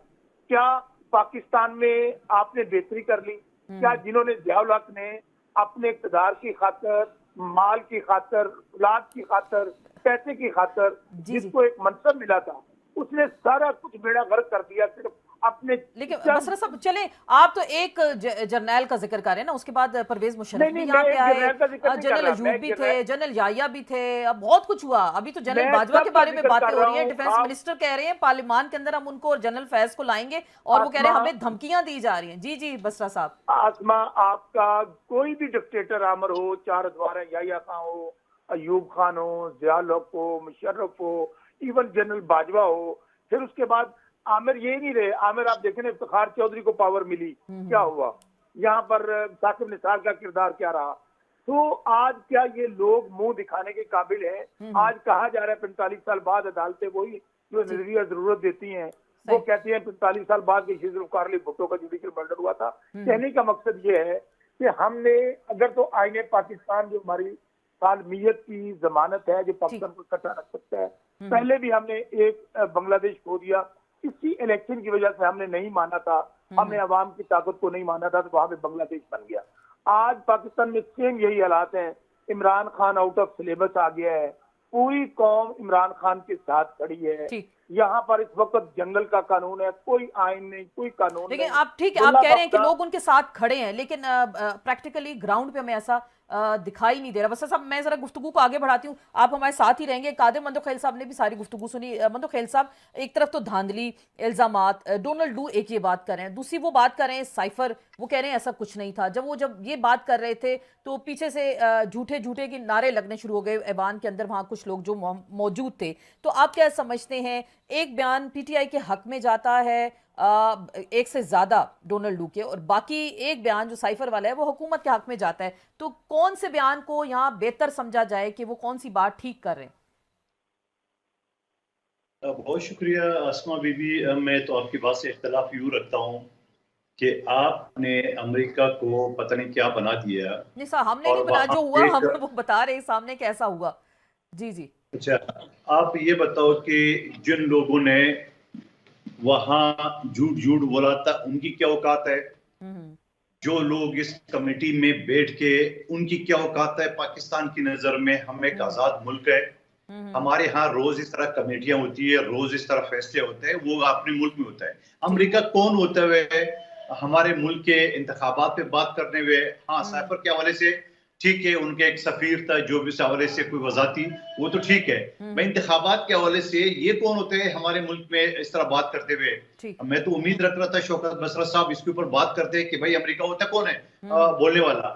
S5: क्या पाकिस्तान में आपने बेहतरी कर ली? क्या जिन्होंने ज़ियाउल हक ने अपने इक़्तिदार की खातिर, माल की खातिर, औलाद की खातिर, पैसे की खातिर, जिसको एक मनसब मिला था, उसने सारा कुछ बेड़ा गर्क कर दिया सिर्फ अपने।
S3: लेकिन बसरा साहब चले, आप तो एक जर्नैल का जिक्र कर रहे हैं ना, उसके बाद परवेज मुशर्रफ भी यहाँ पे आए, जनरल अयूब भी थे, जनरल याहिया भी थे, अब बहुत कुछ हुआ। अभी तो जनरल बाजवा के बारे में बातें हो रही हैं, डिफेंस मिनिस्टर कह रहे हैं पार्लियामान के अंदर हम उनको और जनरल फैज को लाएंगे, और वो कह रहे हैं हमें धमकियां दी जा रही हैं। जी जी बसरा साहब।
S5: आसमा, आपका कोई भी डिक्टेटर आमर हो, 4 अदवार याहिया खान हो, अयूब खान हो, ज़ियाउल हक हो, मुशर्रफ हो, इवन जनरल बाजवा हो, फिर उसके बाद आमिर ये नहीं रहे। आमिर आप देखें, इफ्तिखार चौधरी को पावर मिली, क्या हुआ? यहाँ पर साकिब निसार का किरदार क्या रहा? तो आज क्या ये लोग मुंह दिखाने के काबिल हैं? आज कहा जा रहा है 45 साल बाद अदालतें वही जो नजरिया जरूरत देती हैं, वो कहती हैं 45 साल बाद के शहीद ज़ुल्फ़िकार अली भुट्टो का जुडिशियल मर्डर हुआ था। कहने का मकसद ये है कि हमने अगर तो आईने पाकिस्तान जो हमारी सालमियत की जमानत है, जो पाकिस्तान को इकट्ठा रख सकता है, पहले भी हमने एक बांग्लादेश खो दिया, इसी इलेक्शन की वजह से हमने नहीं माना था, हमने अवाम की ताकत को नहीं माना था, तो वहां पे बांग्लादेश बन गया। आज पाकिस्तान में सेम यही हालात हैं। Imran Khan out of syllabus आ गया है, पूरी कौम इमरान खान के साथ खड़ी है। यहाँ पर इस वक्त जंगल का कानून है, कोई आइन नहीं, कोई कानून नहीं।
S3: लेकिन आप ठीक है, आप कह रहे हैं कि लोग उनके साथ खड़े हैं, लेकिन प्रैक्टिकली ग्राउंड पे हमें ऐसा दिखाई नहीं दे रहा। बस साहब मैं जरा गुफ्तगू को आगे बढ़ाती हूँ, आप हमारे साथ ही रहेंगे। कादिर मंदो खैल साहब ने भी सारी गुफ्तगू सुनी। मंदो खैल साहब, एक तरफ तो धांधली, इल्जामात, डोनाल्ड डू एक ये बात कर रहे हैं, दूसरी वो बात कर रहे हैं साइफर, वो कह रहे हैं ऐसा कुछ नहीं था। जब ये बात कर रहे थे तो पीछे से झूठे झूठे के नारे लगने शुरू हो गए ऐवान के अंदर, वहां कुछ लोग जो मौजूद थे। तो आप क्या समझते हैं, एक बयान पीटीआई के हक में जाता है एक से ज्यादा डोनाल्ड डू के, और बाकी एक बयान जो साइफर वाला है वो हुकूमत के हक में जाता है, तो कौन से बयान को यहाँ बेहतर समझा जाए कि वो कौन सी बात ठीक कर रहे हैं?
S6: बहुत शुक्रिया आसमा बीबी। मैं तो आपकी बात से इख्तलाफ यूँ रखता हूँ कि आपने अमेरिका को पता नहीं क्या बना दिया।
S3: नहीं साहब, हमने नहीं बना, जो हुआ हम वो बता रहे सामने कैसा हुआ। जी जी।
S6: अच्छा, आप ये बताओ कि जिन लोगों ने वहाँ झूठ बोला था, उनकी क्या औकात है? जो लोग इस कमेटी में बैठ के, उनकी क्या औकात है? पाकिस्तान की नजर में हम एक आजाद मुल्क है, हमारे यहाँ रोज इस तरह कमेटियां होती है, रोज इस तरह फैसले होते हैं, वो अपने मुल्क में होता है। अमेरिका कौन होते हुए हमारे मुल्क के इंतखाबात पे बात करने हुए? हाँ, साइफर के हवाले से ठीक है, उनके एक सफीर था, जो भी इस हवाले से कोई वजह थी वो तो ठीक है। मैं इंतखाबात के हवाले से ये कौन होते हैं हमारे मुल्क में इस तरह बात करते हुए? मैं तो उम्मीद रख रहा था शौकत बसरा साहब इसके ऊपर बात करते हैं कि भाई अमेरिका होता कौन है बोलने वाला।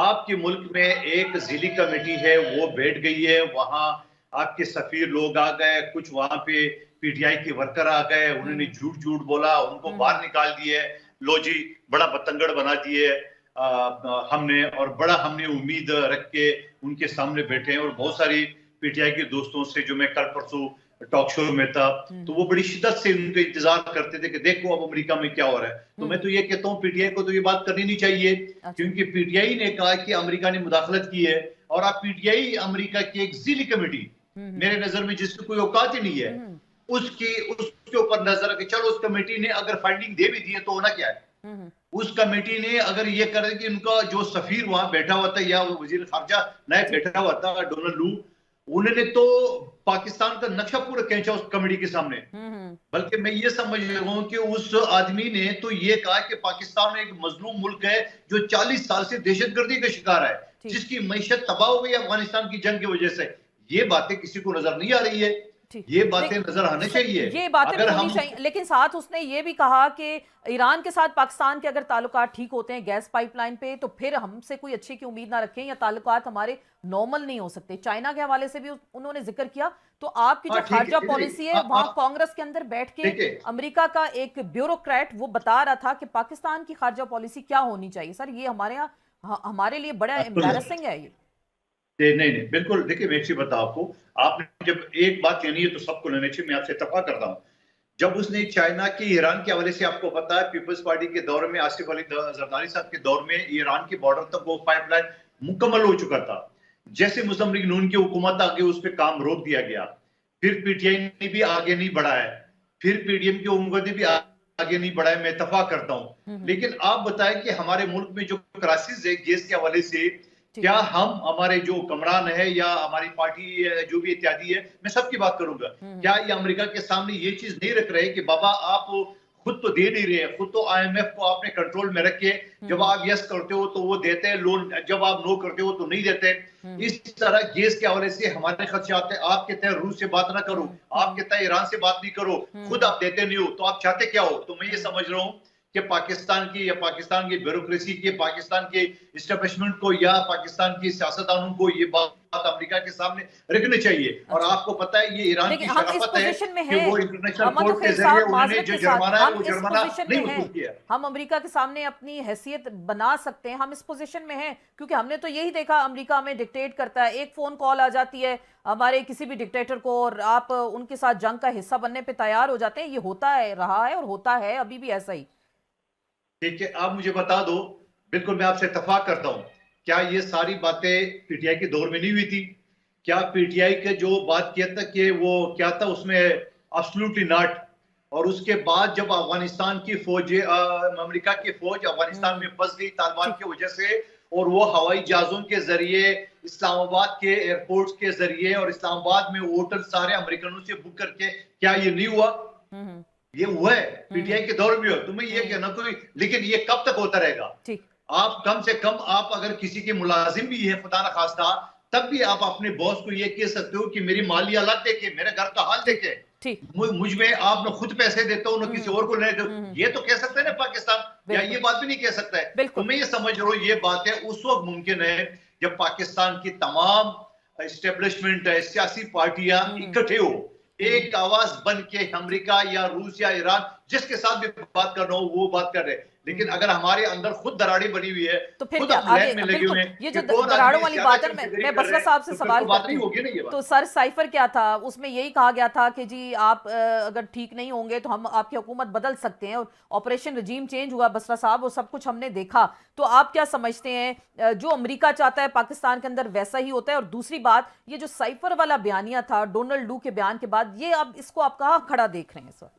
S6: आपके मुल्क में एक जिली कमेटी है, वो बैठ गई है, वहां आपके सफीर लोग आ गए, कुछ वहां पे पीटीआई के वर्कर आ गए, उन्होंने झूठ बोला, उनको बाहर निकाल दिए, लो जी बड़ा बतंगड़ बना दिए हमने, और बड़ा हमने उम्मीद रख के उनके सामने बैठे हैं। और बहुत सारी पीटीआई के दोस्तों से जो मैं कल परसों टॉक शो में था, तो वो बड़ी शिद्दत से उनका इंतजार करते थे कि देखो अब अमेरिका में क्या हो रहा है। तो मैं तो ये कहता हूँ पीटीआई को तो ये बात करनी नहीं चाहिए, क्योंकि पीटीआई ने कहा कि अमेरिका ने मुदाखलत की है, और आप पीटीआई अमेरिका की एक जिली कमेटी मेरे नजर में जिसकी कोई औकात ही नहीं है, उसके ऊपर नजर रखे। चलो उस कमेटी ने अगर फाइंडिंग दे भी दी है तो होना क्या है? उस कमेटी ने अगर ये करे कि उनका जो सफीर वहां बैठा हुआ था या वजीर खारजा नायब बैठा हुआ था डोनाल्ड लू, उन्होंने तो पाकिस्तान का नक्शा पूरा खींचा उस कमेटी के सामने। बल्कि मैं ये समझ रहा हूं कि उस आदमी ने तो ये कहा कि पाकिस्तान एक मजलूम मुल्क है जो 40 साल से दहशतगर्दी का शिकार है, जिसकी मईशत तबाह हो गई अफगानिस्तान की जंग की वजह से। ये बातें किसी को नजर नहीं आ रही है, ये बातें नजर आने चाहिए,
S3: ये बातें भी होनी चाहिए। लेकिन साथ उसने ये भी कहा कि ईरान के साथ पाकिस्तान के अगर ताल्लुकात ठीक होते हैं गैस पाइपलाइन पे, तो फिर हमसे कोई अच्छी की उम्मीद ना रखें या ताल्लुकात हमारे नॉर्मल नहीं हो सकते। चाइना के हवाले से भी उन्होंने जिक्र किया। तो आपकी जो खारजा पॉलिसी है, वहां कांग्रेस के अंदर बैठ के अमेरिका का एक ब्यूरोक्रेट वो बता रहा था कि पाकिस्तान की खारजा पॉलिसी क्या होनी चाहिए। सर ये हमारे लिए बड़ा एम्बैरेसिंग है ये।
S6: नहीं, बिल्कुल। देखिए मैं एक चीज बताऊं आपको, आपने जब एक बात लेनी है तो सबको लेनी चाहिए, मैं आपसे इत्तेफाक करता हूं। जब उसने चाइना की ईरान के हवाले से, आपको पता है पीपल्स पार्टी के दौर में, आसिफ अली जरदारी साहब के दौर में ईरान के बॉर्डर तक वो पाइपलाइन मुकम्मल हो चुका था। जैसे मुस्लिम लीग नून की हुकूमत आ गई, उस पर काम रोक दिया गया। फिर पीटीआई ने भी आगे नहीं बढ़ा है, फिर पीडीएम की हुकूमत ने भी आगे नहीं बढ़ा है, मैं इत्तेफाक करता हूं। लेकिन आप बताएं कि हमारे मुल्क में जो क्राइसिस है गैस के हवाले से, क्या हम, हमारे जो कमरान है या हमारी पार्टी जो भी इत्यादि है, मैं सबकी बात करूंगा, क्या ये अमेरिका के सामने ये चीज नहीं रख रहे कि बाबा आप खुद तो दे नहीं रहे हैं, खुद तो आईएमएफ को आपने कंट्रोल में रखे, जब आप यस करते हो तो वो देते हैं लोन, जब आप नो करते हो तो नहीं देते। इस तरह गैस के हवाले से हमारे खदशात है। आप कहते हैं रूस से बात ना करो, आप कहते हैं ईरान से बात नहीं करो, खुद आप देते नहीं हो, तो आप चाहते क्या हो? तो मैं ये समझ रहा हूँ कि पाकिस्तान की या पाकिस्तान की ब्यूरोक्रेसी के, पाकिस्तान के इस्टेब्लिशमेंट को या पाकिस्तान की सियासतदानों को ये बात अमेरिका के सामने रखनी चाहिए। और आपको पता है ये ईरान की शराफत है कि वो इंटरनेशनल कोर्ट के जरिए उन्होंने जो जुर्माना है वो जुर्माना नहीं वसूल किया।
S3: हम अमेरिका के सामने अपनी हैसियत बना सकते हैं, हम इस पोजीशन में हैं क्योंकि हमने तो यही देखा, अमेरिका हमें डिक्टेट करता है। एक फोन कॉल आ जाती है हमारे किसी भी डिक्टेटर को और आप उनके साथ जंग का हिस्सा बनने पे तैयार हो जाते हैं। ये होता है, रहा है और होता है अभी भी ऐसा ही।
S6: ठीक है, आप मुझे बता दो। बिल्कुल मैं आपसे इत्तेफाक करता हूं, क्या ये सारी बातें पीटीआई के दौर में नहीं हुई थी? क्या पीटीआई के जो बात किया था कि वो क्या था उसमें एब्सोल्युटली नॉट। और उसके बाद जब अफगानिस्तान की फौज, अमेरिका की फौज अफगानिस्तान में फंस गई तालिबान की वजह से, और वो हवाई जहाजों के जरिए इस्लामाबाद के एयरपोर्ट्स के जरिए और इस्लामाबाद में होटल सारे अमेरिकनों से बुक करके, क्या ये नहीं हुआ? ये हुआ है, पीटीआई के दौर में हो। तुम्हें ये कहना कोई, लेकिन ये कब तक होता रहेगा? आप कम से कम, आप अगर किसी के मुलाजिम भी है खुदा न खास्ता, तब भी आप अपने बॉस को ये कह सकते हो कि मेरी माली हालत देखे, मेरे घर का हाल देखे, मुझ में आप न खुद पैसे देते हो न किसी और को लेने दो। ये तो कह सकते हैं ना पाकिस्तान, या ये बात भी नहीं कह सकता है? तो मैं ये समझ रहा हूँ ये बातें उस वक्त मुमकिन है जब पाकिस्तान की तमाम एस्टेब्लिशमेंट है, सियासी पार्टियां इकट्ठे हो, एक आवाज बन के अमेरिका या रूस या ईरान जिसके साथ भी बात करना हो वो बात कर रहे हैं। लेकिन अगर हमारे अंदर खुद दराड़ी बनी हुई है,
S3: तो फिर क्या आगे, बिल्कुल ये जो दराड़ों वाली बात है, मैं बसरा साहब से सवाल करती हूँ। तो सर साइफर क्या था? उसमें यही कहा गया था कि जी आप अगर ठीक नहीं होंगे तो हम आपकी हुकूमत बदल सकते हैं, और ऑपरेशन रजीम चेंज हुआ बसरा साहब, वो सब कुछ हमने देखा। तो आप क्या समझते हैं जो अमेरिका चाहता है पाकिस्तान के अंदर वैसा ही होता है? और दूसरी बात, ये जो साइफर वाला बयानिया था डोनाल्ड लू के बयान के बाद, ये अब इसको आप कहाँ खड़ा देख रहे हैं इस वक्त?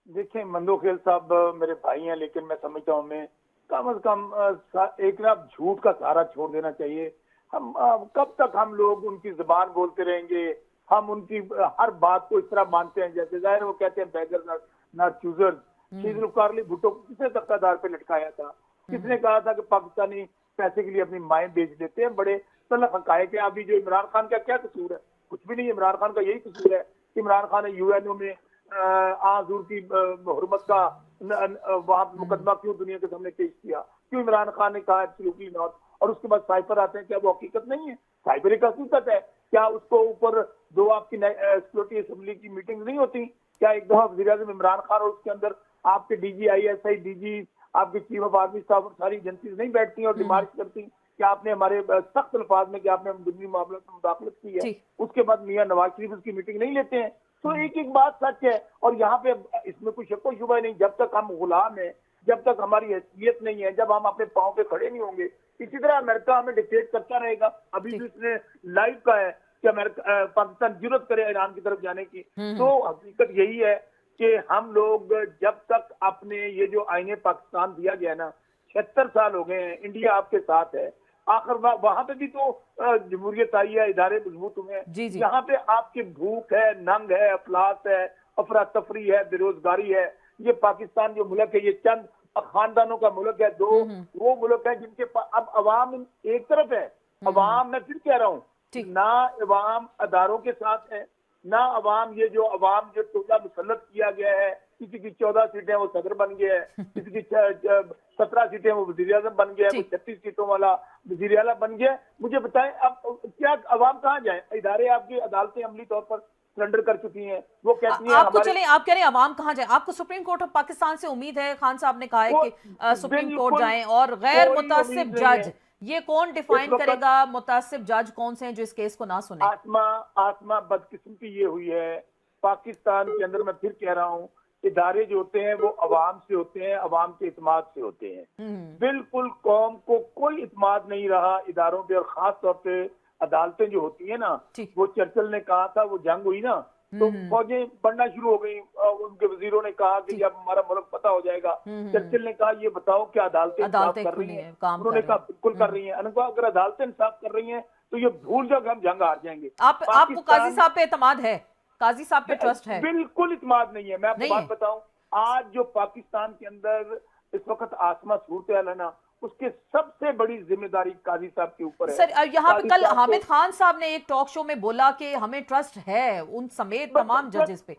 S5: देखिए मंदोखेल साहब मेरे भाई हैं, लेकिन मैं समझता हूँ मैं कम से कम एक ना झूठ का सहारा छोड़ देना चाहिए। हम कब तक हम लोग उनकी जुबान बोलते रहेंगे? हम उनकी हर बात को इस तरह मानते हैं जैसे, जाहिर वो कहते हैं बेगर नॉट चूजर्स। शीजुल्कारली भुट्टो को किसने तख्तादार पे लटकाया था? किसने कहा था कि पाकिस्तानी पैसे के लिए अपनी माएँ बेच देते हैं? बड़े तलख हकायक है। अभी जो इमरान खान का क्या कसूर है? कुछ भी नहीं। इमरान खान का यही कसूर है, इमरान खान ने यूएनओ में आजूर की हुर्मत का वहां मुकदमा क्यों दुनिया के सामने पेश किया? क्यों इमरान खान ने कहा एब्सोल्युटली नॉट? और उसके बाद साइफर आते हैं, क्या वो हकीकत नहीं है? साइफर एक हकीकत है। क्या उसको ऊपर जो आपकी सिक्योरिटी असेंबली की मीटिंग नहीं होती? क्या एक दफा वज़ीर-ए-आज़म इमरान खान और उसके अंदर आपके डीजी, ISI डीजी, आपके चीफ ऑफ आर्मी स्टाफ और सारी एजेंसीज नहीं बैठती और डिमांड करती कि आपने हमारे सख्त अल्फाज में कि आपने अंदरूनी मामलों में मुदाखलत की है? उसके बाद मियां नवाज शरीफ उसकी मीटिंग नहीं लेते हैं। तो एक एक बात सच है, और यहाँ पे इसमें कोई शक व शुबा नहीं। जब तक हम गुलाम हैं, जब तक हमारी हैसियत नहीं है, जब हम अपने पाँव पे खड़े नहीं होंगे, इसी तरह अमेरिका हमें डिक्टेट करता रहेगा। अभी भी उसने लाइव का है कि अमेरिका पाकिस्तान जरूरत करे ईरान की तरफ जाने की। तो हकीकत यही है कि हम लोग जब तक अपने ये जो आईने पाकिस्तान दिया गया ना, 76 साल हो गए हैं, इंडिया आपके साथ है, आखिर वहां पे भी तो जमहूरियत आई है, इदारे मजबूत हुए हैं। यहाँ पे आपकी भूख है, नंग है, अफलास है, अफरा तफरी है, बेरोजगारी है। ये पाकिस्तान जो मुल्क है, ये चंद खानदानों का मुल्क है, दो वो मुल्क है जिनके अब अवाम एक तरफ है। अवाम, मैं फिर कह रहा हूँ, ना अवाम अदारों के साथ है, ना अवाम ये जो अवाम जो टोला मुसल्लत किया गया है, किसी की 14 सीटें वो सदर बन गया है, किसी की 17 सीटें वो वजीर आजम बन गया है, 36 सीटों वाला वजीर आला बन गया। मुझे बताएं अब क्या अवाम कहाँ जाए? इदारे आपकी अदालतें अमली तौर पर सरेंडर कर चुकी हैं। वो कहती हैं
S3: आपको चले, आप कह रहे हैं अवाम कहाँ जाए? आपको सुप्रीम कोर्ट ऑफ पाकिस्तान से उम्मीद है? खान साहब ने कहा है कि सुप्रीम कोर्ट जाएं, और गैर मुतासिब जज, ये कौन डिफाइन करेगा मुतासिब जज कौन से हैं जो इस केस को ना सुने?
S5: आसमा बदकिस्मती ये हुई है पाकिस्तान के अंदर, मैं फिर कह रहा हूँ, इदारे जो होते हैं वो अवाम से होते हैं, अवाम के इत्माद से होते हैं। बिल्कुल कौम को कोई इत्माद नहीं रहा इदारों पे, और खास तौर पे अदालतें जो होती है ना, वो चर्चिल ने कहा था, वो जंग हुई ना तो फौजें बढ़ना शुरू हो गई। उनके वजीरों ने कहा कि अब हमारा मुल्क पता हो जाएगा। चर्चिल ने कहा ये बताओ क्या अदालतें इंसाफ कर रही हैं? उन्होंने कहा बिल्कुल कर रही हैं। अगर अदालतें इंसाफ कर रही हैं तो ये भूल जाओ कि हम जंग हार जाएंगे।
S3: आपको काजी साहब पे एतमाद है? काजी साहब पे ट्रस्ट है?
S5: बिल्कुल इत्माद नहीं है। मैं आपको बात बताऊं, आज जो पाकिस्तान के अंदर इस वक्त आसमा सूरत हाल है ना, उसके सबसे बड़ी जिम्मेदारी काजी साहब के ऊपर है।
S3: सर, यहाँ पे कल हामिद खान साहब ने एक टॉक शो में बोला कि हमें ट्रस्ट है उन समेत तमाम जजेस पे।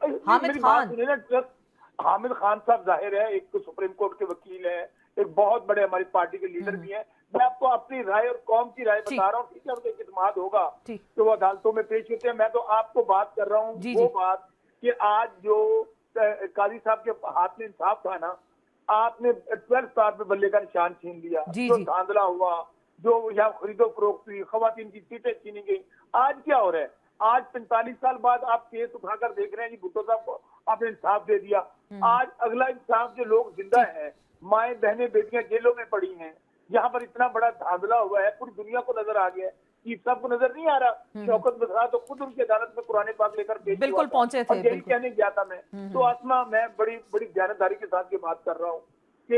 S3: हामिद
S5: खान साहब जाहिर है एक तो सुप्रीम कोर्ट के वकील है, एक बहुत बड़े हमारी पार्टी के लीडर भी हैं। मैं आपको अपनी राय और कौम की राय बता रहा हूँ, ठीक है, उनका इत्मीनान होगा तो वो अदालतों में पेश होते हैं। मैं तो आपको बात कर रहा हूँ वो बात कि आज जो काजी साहब के हाथ में इंसाफ था ना, आपने 12 स्टार पे बल्ले का निशान छीन लिया, जो धांधला हुआ, जो यहाँ खरीदो फरोख्त हुई, खवातीन की सीटें छीनी गई। आज क्या हो रहा है? आज 45 साल बाद आप केस उठाकर देख रहे हैं जी भुट्टो साहब को आपने इंसाफ दे दिया। आज अगला इंसाफ जो लोग जिंदा है, माएं बहनें बेटियां जेलों में पड़ी हैं, यहाँ पर इतना बड़ा धांधला हुआ है, पूरी दुनिया को नजर आ गया है, चीफ साहब को नजर नहीं आ रहा। शौकत मिश्रा तो खुद उनकी अदालत में कुरान पाक लेकर
S3: बिल्कुल पहुंचे थे,
S5: यही कहने गया था मैं। तो आसमा, मैं बड़ी बड़ी जानदारी के साथ ये बात कर रहा हूँ कि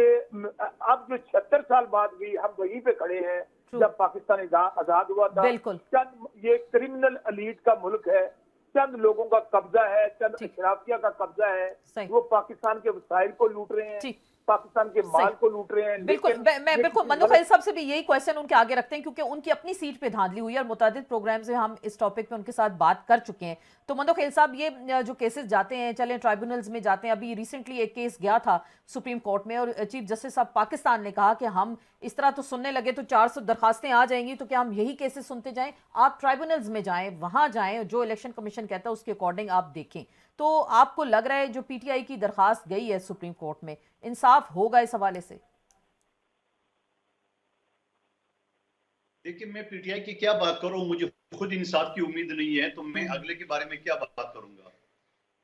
S5: अब जो 76 साल बाद भी हम वहीं पे खड़े हैं जब पाकिस्तान आजाद हुआ था। चंद ये क्रिमिनल एलीट का मुल्क है, चंद लोगों का कब्जा है, चंद अशराफिया का कब्जा है, वो पाकिस्तान के वसाइल को लूट रहे हैं, पाकिस्तान के माल को लूट रहे हैं।
S3: बिल्कुल, मैं बिल्कुल मंदो खलील साहब से भी यही क्वेश्चन उनके आगे रखते हैं, क्योंकि उनकी अपनी सीट पे धांधली हुई है और मुतादिद प्रोग्राम से हम इस टॉपिक पे उनके साथ बात कर चुके हैं। तो मंदो खलील साहब, ये जो केसेस जाते हैं, चले ट्राइब्यूनल्स में जाते हैं, अभी रिसेंटली एक केस गया था सुप्रीम कोर्ट में और चीफ जस्टिस ऑफ पाकिस्तान ने कहा कि हम इस तरह तो सुनने लगे तो 400 दरखास्तें आ जाएंगी, तो क्या हम यही केसेस सुनते जाएं? आप ट्राइब्यूनल्स में जाएं, वहां जाएं, जो इलेक्शन कमीशन कहता है उसके अकॉर्डिंग आप देखें। तो आपको लग रहा है जो पीटीआई की दरखास्त गई है सुप्रीम कोर्ट में, इंसाफ होगा इस हवाले से?
S6: देखिए, मैं पीटीआई की क्या बात करूं, मुझे खुद इंसाफ की उम्मीद नहीं है, तो मैं अगले के बारे में क्या बात करूंगा।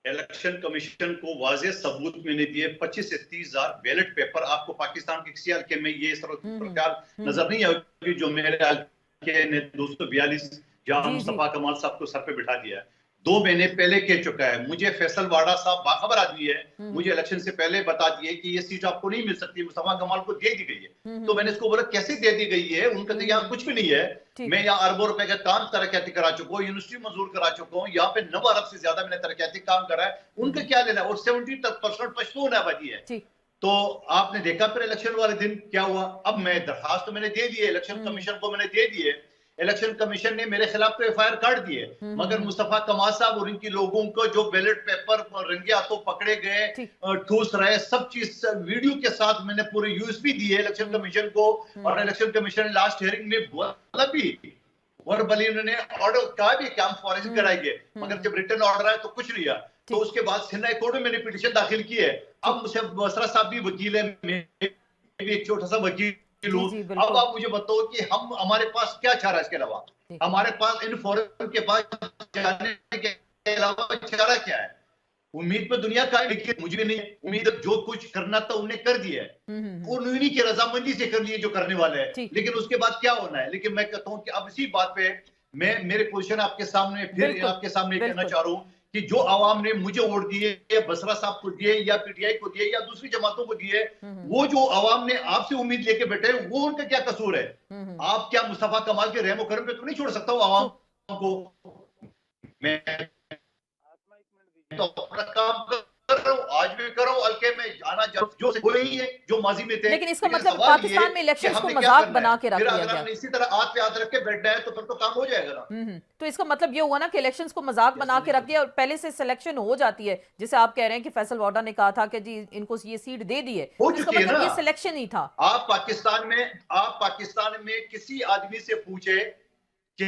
S6: इलेक्शन कमीशन को वाज़ेह सबूत मैंने दिए, 25 से 30 हजार बैलेट पेपर आपको पाकिस्तान के किसी हल्के में ये प्रकार नजर नहीं आएगी जो मेरे हल्के ने 242 जहां मुस्तफा कमाल साहब को सर पे बिठा दिया है। 2 महीने पहले कह चुका है, मुझे फैसल वाडा साहब बाखबर आदमी है, मुझे इलेक्शन से पहले बता दिए कि ये सीट आपको नहीं मिल सकती, मुस्तफा कमाल को दे दी गई है। तो मैंने इसको बोला कैसे दे दी गई है? उनका तो यहाँ कुछ भी नहीं है, मैं यहाँ अरबों रुपए का काम तरक्याती करा चुका हूँ, यूनिवर्सिटी मंजूर करा चुका हूँ, यहाँ पे 9 अरब से ज्यादा मैंने तरक्याती काम करा है, उनका क्या लेना? और 70% पश्तून आबादी है। तो आपने देखा फिर इलेक्शन वाले दिन क्या हुआ। अब मैं दरखास्त तो मैंने दे दी है, इलेक्शन कमीशन को मैंने दे दी है, इलेक्शन कमीशन ने मेरे खिलाफ तो एफआईआर काट दिए, मगर मुस्तफा कमाल साहब और इनकी लोगों को जो बैलेट पेपर रंगे हाथों पकड़े गए, ठूस रहे, सब चीज वीडियो के साथ मैंने पूरे यूएसपी दिए इलेक्शन कमीशन को। और इलेक्शन कमीशन ने लास्ट हियरिंग में बोला भी, और बली उन्होंने ऑर्डर कहा भी कि हम फॉरेस्ट कराएंगे, मगर जब रिटर्न ऑर्डर आया तो कुछ नहीं आया। तो उसके बाद सिंध कोर्ट में मैंने पिटीशन दाखिल की है। अब मुझसे बसरा साहब भी वकील है, मैं भी एक छोटा सा वकील। अब आप मुझे बताओ कि हम हमारे पास क्या चारा है इसके अलावा? हमारे पास इन फोरम के पास जाने के अलावा चारा क्या है? उम्मीद पे दुनिया का, लेकिन मुझे नहीं उम्मीद, जो कुछ करना था उन्हें कर दिया है, उन्हीं की रजामंदी से कर लिए जो करने वाले हैं, लेकिन उसके बाद क्या होना है। लेकिन मैं कहता हूँ कि अब इसी बात पे मेरे पोजीशन आपके सामने फिर आपके सामने कहना चाह रहा हूँ कि जो आवाम ने मुझे वोट दिए या बसरा साहब को दिए या पीटीआई को दिए या दूसरी जमातों को दिए, वो जो आवाम ने आपसे उम्मीद लेके बैठे, वो उनका क्या कसूर है? आप क्या मुस्तफा कमाल के रहमो करम पे तो नहीं छोड़ सकता हूँ आवाम को? मैं तो अपना काम कर रहा हूँ, आज भी कर रहा हूँ, हल्के में आना जो हुए ही है, जो माजी में थे।
S3: लेकिन इसका मतलब पाकिस्तान में इलेक्शंस को मजाक बना के रख दिया गया।
S6: अगर इसी तरह हाथ पे हाथ रख के बैठना है तो फिर तो काम हो जाएगा ना।
S3: तो इसका मतलब ये हुआ ना कि इलेक्शंस को मजाक बना के रख दिया और पहले से सिलेक्शन हो जाती है, जैसे आप कह रहे हैं कि फैसल वाडा ने कहा था कि जी इनको ये सीट दे दी है,
S6: हो
S3: इसका
S6: चुकी है
S3: मतलब
S6: ना।
S3: ये सिलेक्शन ही था।
S6: आप पाकिस्तान में किसी आदमी से पूछे कि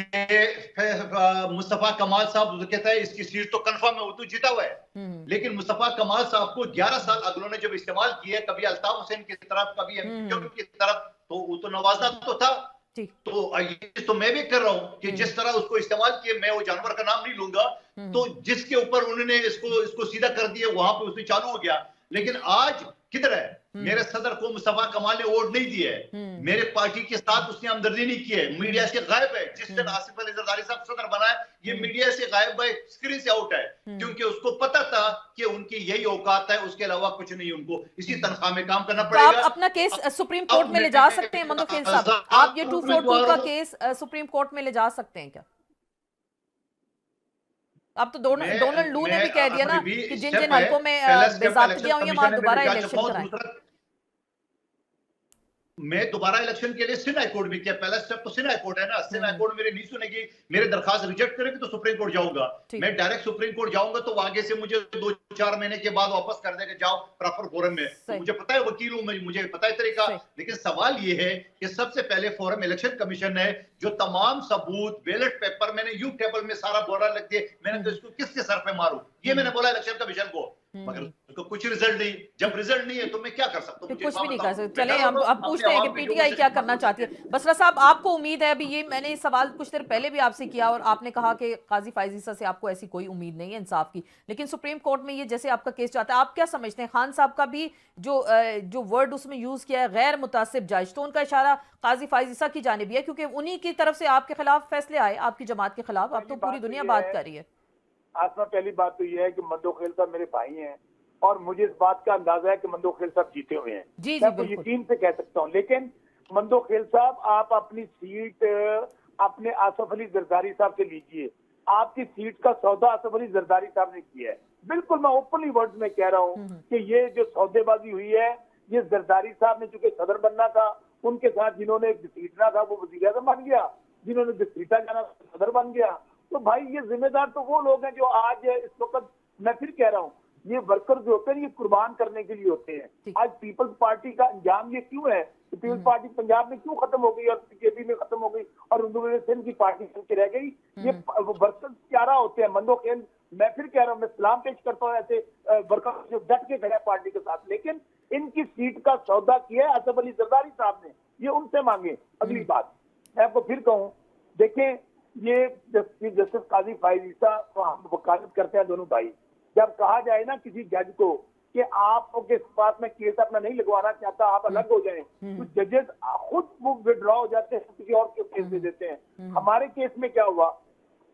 S6: मुस्तफा कमाल साहब कहता है इसकी सीट तो कंफर्म है, वो तो जीता हुआ है। लेकिन मुस्तफा कमाल साहब को 11 साल अगलों ने जब इस्तेमाल किया, कभी अल्ताफ हुसैन की तरफ, कभी एमक्यू की तरफ, तो वो तो नवाजना तो था। तो मैं भी कर रहा हूं कि जिस तरह उसको इस्तेमाल किए, मैं वो जानवर का नाम नहीं लूंगा, तो जिसके ऊपर उन्होंने इसको सीधा कर दिया, वहां पे उससे चालू हो गया। लेकिन आज किधर है? मेरे सदर को मुस्तफा कमाल ने वोट नहीं दिए, मेरे पार्टी के साथ उसने हमदर्दी नहीं की है, मीडिया से गायब है। जिस दिन आसिफ अली जरदारी साहब सदर बना है, ये मीडिया से गायब है, स्क्रीन से आउट है, क्योंकि उसको पता था कि उनकी यही औकात है, उसके अलावा कुछ नहीं, उनको इसी तनख्वाह में काम करना पड़ेगा।
S3: तो आप अपना केस सुप्रीम कोर्ट में ले जा सकते हैं मंदोखेल साहब? आप ये 242 का केस सुप्रीम कोर्ट में ले जा सकते हैं क्या? अब तो डोनाल्ड लू ने भी कह दिया ना कि जिन जिन हलकों में बेज़ाब्तियां हुई हैं वहां दोबारा इलेक्शन कराएं।
S6: मैं दोबारा इलेक्शन के लिए सिंध हाई कोर्ट भी किया। पहला स्टेप तो सिंध हाई कोर्ट है ना। सिंध हाई कोर्ट मेरे नहीं सुनेगी, मेरे दरखास्त रिजेक्ट करेगी तो सुप्रीम कोर्ट जाऊंगा। मैं डायरेक्ट सुप्रीम कोर्ट जाऊंगा तो आगे से मुझे 2-4 महीने के बाद वापस कर देगा, जाओ प्रॉपर फोरम में। तो मुझे पता है, वकील हूं मैं, मुझे पता है तरीका। लेकिन सवाल ये है कि सबसे पहले फोरम इलेक्शन कमीशन है जो तमाम सबूत बैलेट पेपर, मैंने यू टेबल में सारा बोरा लग दिया, मैंने तो इसको किसके सर पे मारूं, ये मैंने बोला इलेक्शन कमीशन को, मगर उसको कुछ रिजल्ट नहीं। जब रिजल्ट नहीं है तो मैं क्या कर सकता हूँ?
S3: कुछ भी नहीं कर सकते। चले हम अब पूछते हैं कि पीटीआई क्या करना चाहती है। बसरा साहब, आपको उम्मीद है? अभी ये मैंने सवाल कुछ देर पहले भी आपसे किया और आपने कहा कि काजी फायज ईसा से आपको ऐसी कोई उम्मीद नहीं है इंसाफ की, लेकिन सुप्रीम कोर्ट में ये जैसे आपका केस जाता है, आप क्या समझते हैं? खान साहब का भी जो वर्ड उसमें यूज किया है गैर मुतासिब जज, तो उनका इशारा काजी फायज ईसा की जानिब है, क्योंकि उन्हीं की तरफ से आपके खिलाफ फैसले आए, आपकी जमात के खिलाफ। अब तो पूरी दुनिया बात कर रही है।
S5: आसमा, पहली बात तो ये है कि मंदोखेल साहब मेरे भाई हैं और मुझे इस बात का अंदाजा है कि मंदोखेल साहब जीते हुए हैं।
S3: जी,
S5: मैं तो यकीन से कह सकता हूँ। लेकिन मंदोखेल साहब, आप अपनी सीट अपने आसिफ अली जरदारी साहब से लीजिए। आपकी सीट का सौदा आसिफ अली जरदारी साहब ने किया है। बिल्कुल मैं ओपनली वर्ड में कह रहा हूँ कि ये जो सौदेबाजी हुई है, ये जरदारी साहब ने चूंकि सदर बनना था, उनके साथ जिन्होंने घसीटना था वो वजीर आज़म बन गया, जिन्होंने घसीटा जाना सदर बन गया। तो भाई ये जिम्मेदार तो वो लोग हैं जो आज इस वक्त, मैं फिर कह रहा हूँ, ये वर्कर जो होते हैं ये कुर्बान करने के लिए होते हैं। आज पीपल्स पार्टी का अंजाम ये क्यों है? पीपल्स पार्टी पंजाब में क्यों खत्म हो गई और पीकेपी में खत्म हो गई और सिंध की पार्टी चल रह गई? ये वर्कर क्या रहा होते हैं मंदोखेल। मैं फिर कह रहा हूँ, मैं सलाम पेश करता हूँ ऐसे वर्कर जो डट के खड़े पार्टी के साथ, लेकिन इनकी सीट का सौदा किया है आसिफ अली जरदारी साहब ने, ये उनसे मांगे। अगली बात मैं आपको फिर कहूँ, देखें ये जस्टिस काजी फायज ईसा तो हम वकालत करते हैं दोनों भाई। जब कहा जाए ना किसी जज को कि आपके पास में केस अपना नहीं लगवाना चाहता, आप अलग हो जाएं, तो जजेस खुद वो विड्रॉ हो जाते हैं, किसी और के केस दे देते हैं। हमारे केस में क्या हुआ,